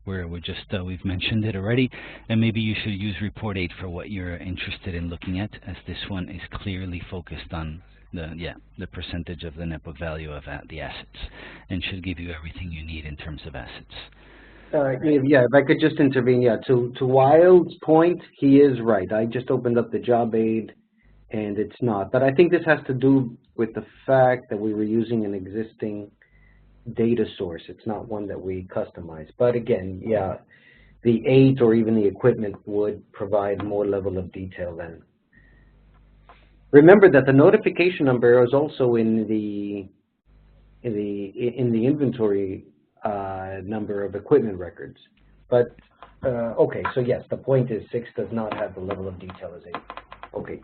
we've mentioned it already, and maybe you should use report 8 for what you're interested in looking at, as this one is clearly focused on the percentage of the net book value of the assets, and should give you everything you need in terms of assets. Yeah, if I could just intervene, to Wild's point, he is right. I just opened up the job aid and it's not. But I think this has to do with the fact that we were using an existing data source. It's not one that we customized. But again, yeah, the 8 or even the equipment would provide more level of detail then. Remember that the notification number is also in the inventory number of equipment records. But okay, so yes, the point is 6 does not have the level of detail as 8. Okay,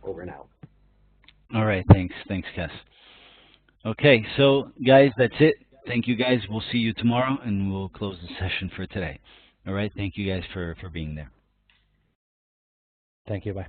over and out. All right, thanks, Cass. Okay, so guys, that's it. Thank you, guys. We'll see you tomorrow, and we'll close the session for today. All right, thank you guys for being there. Thank you. Bye.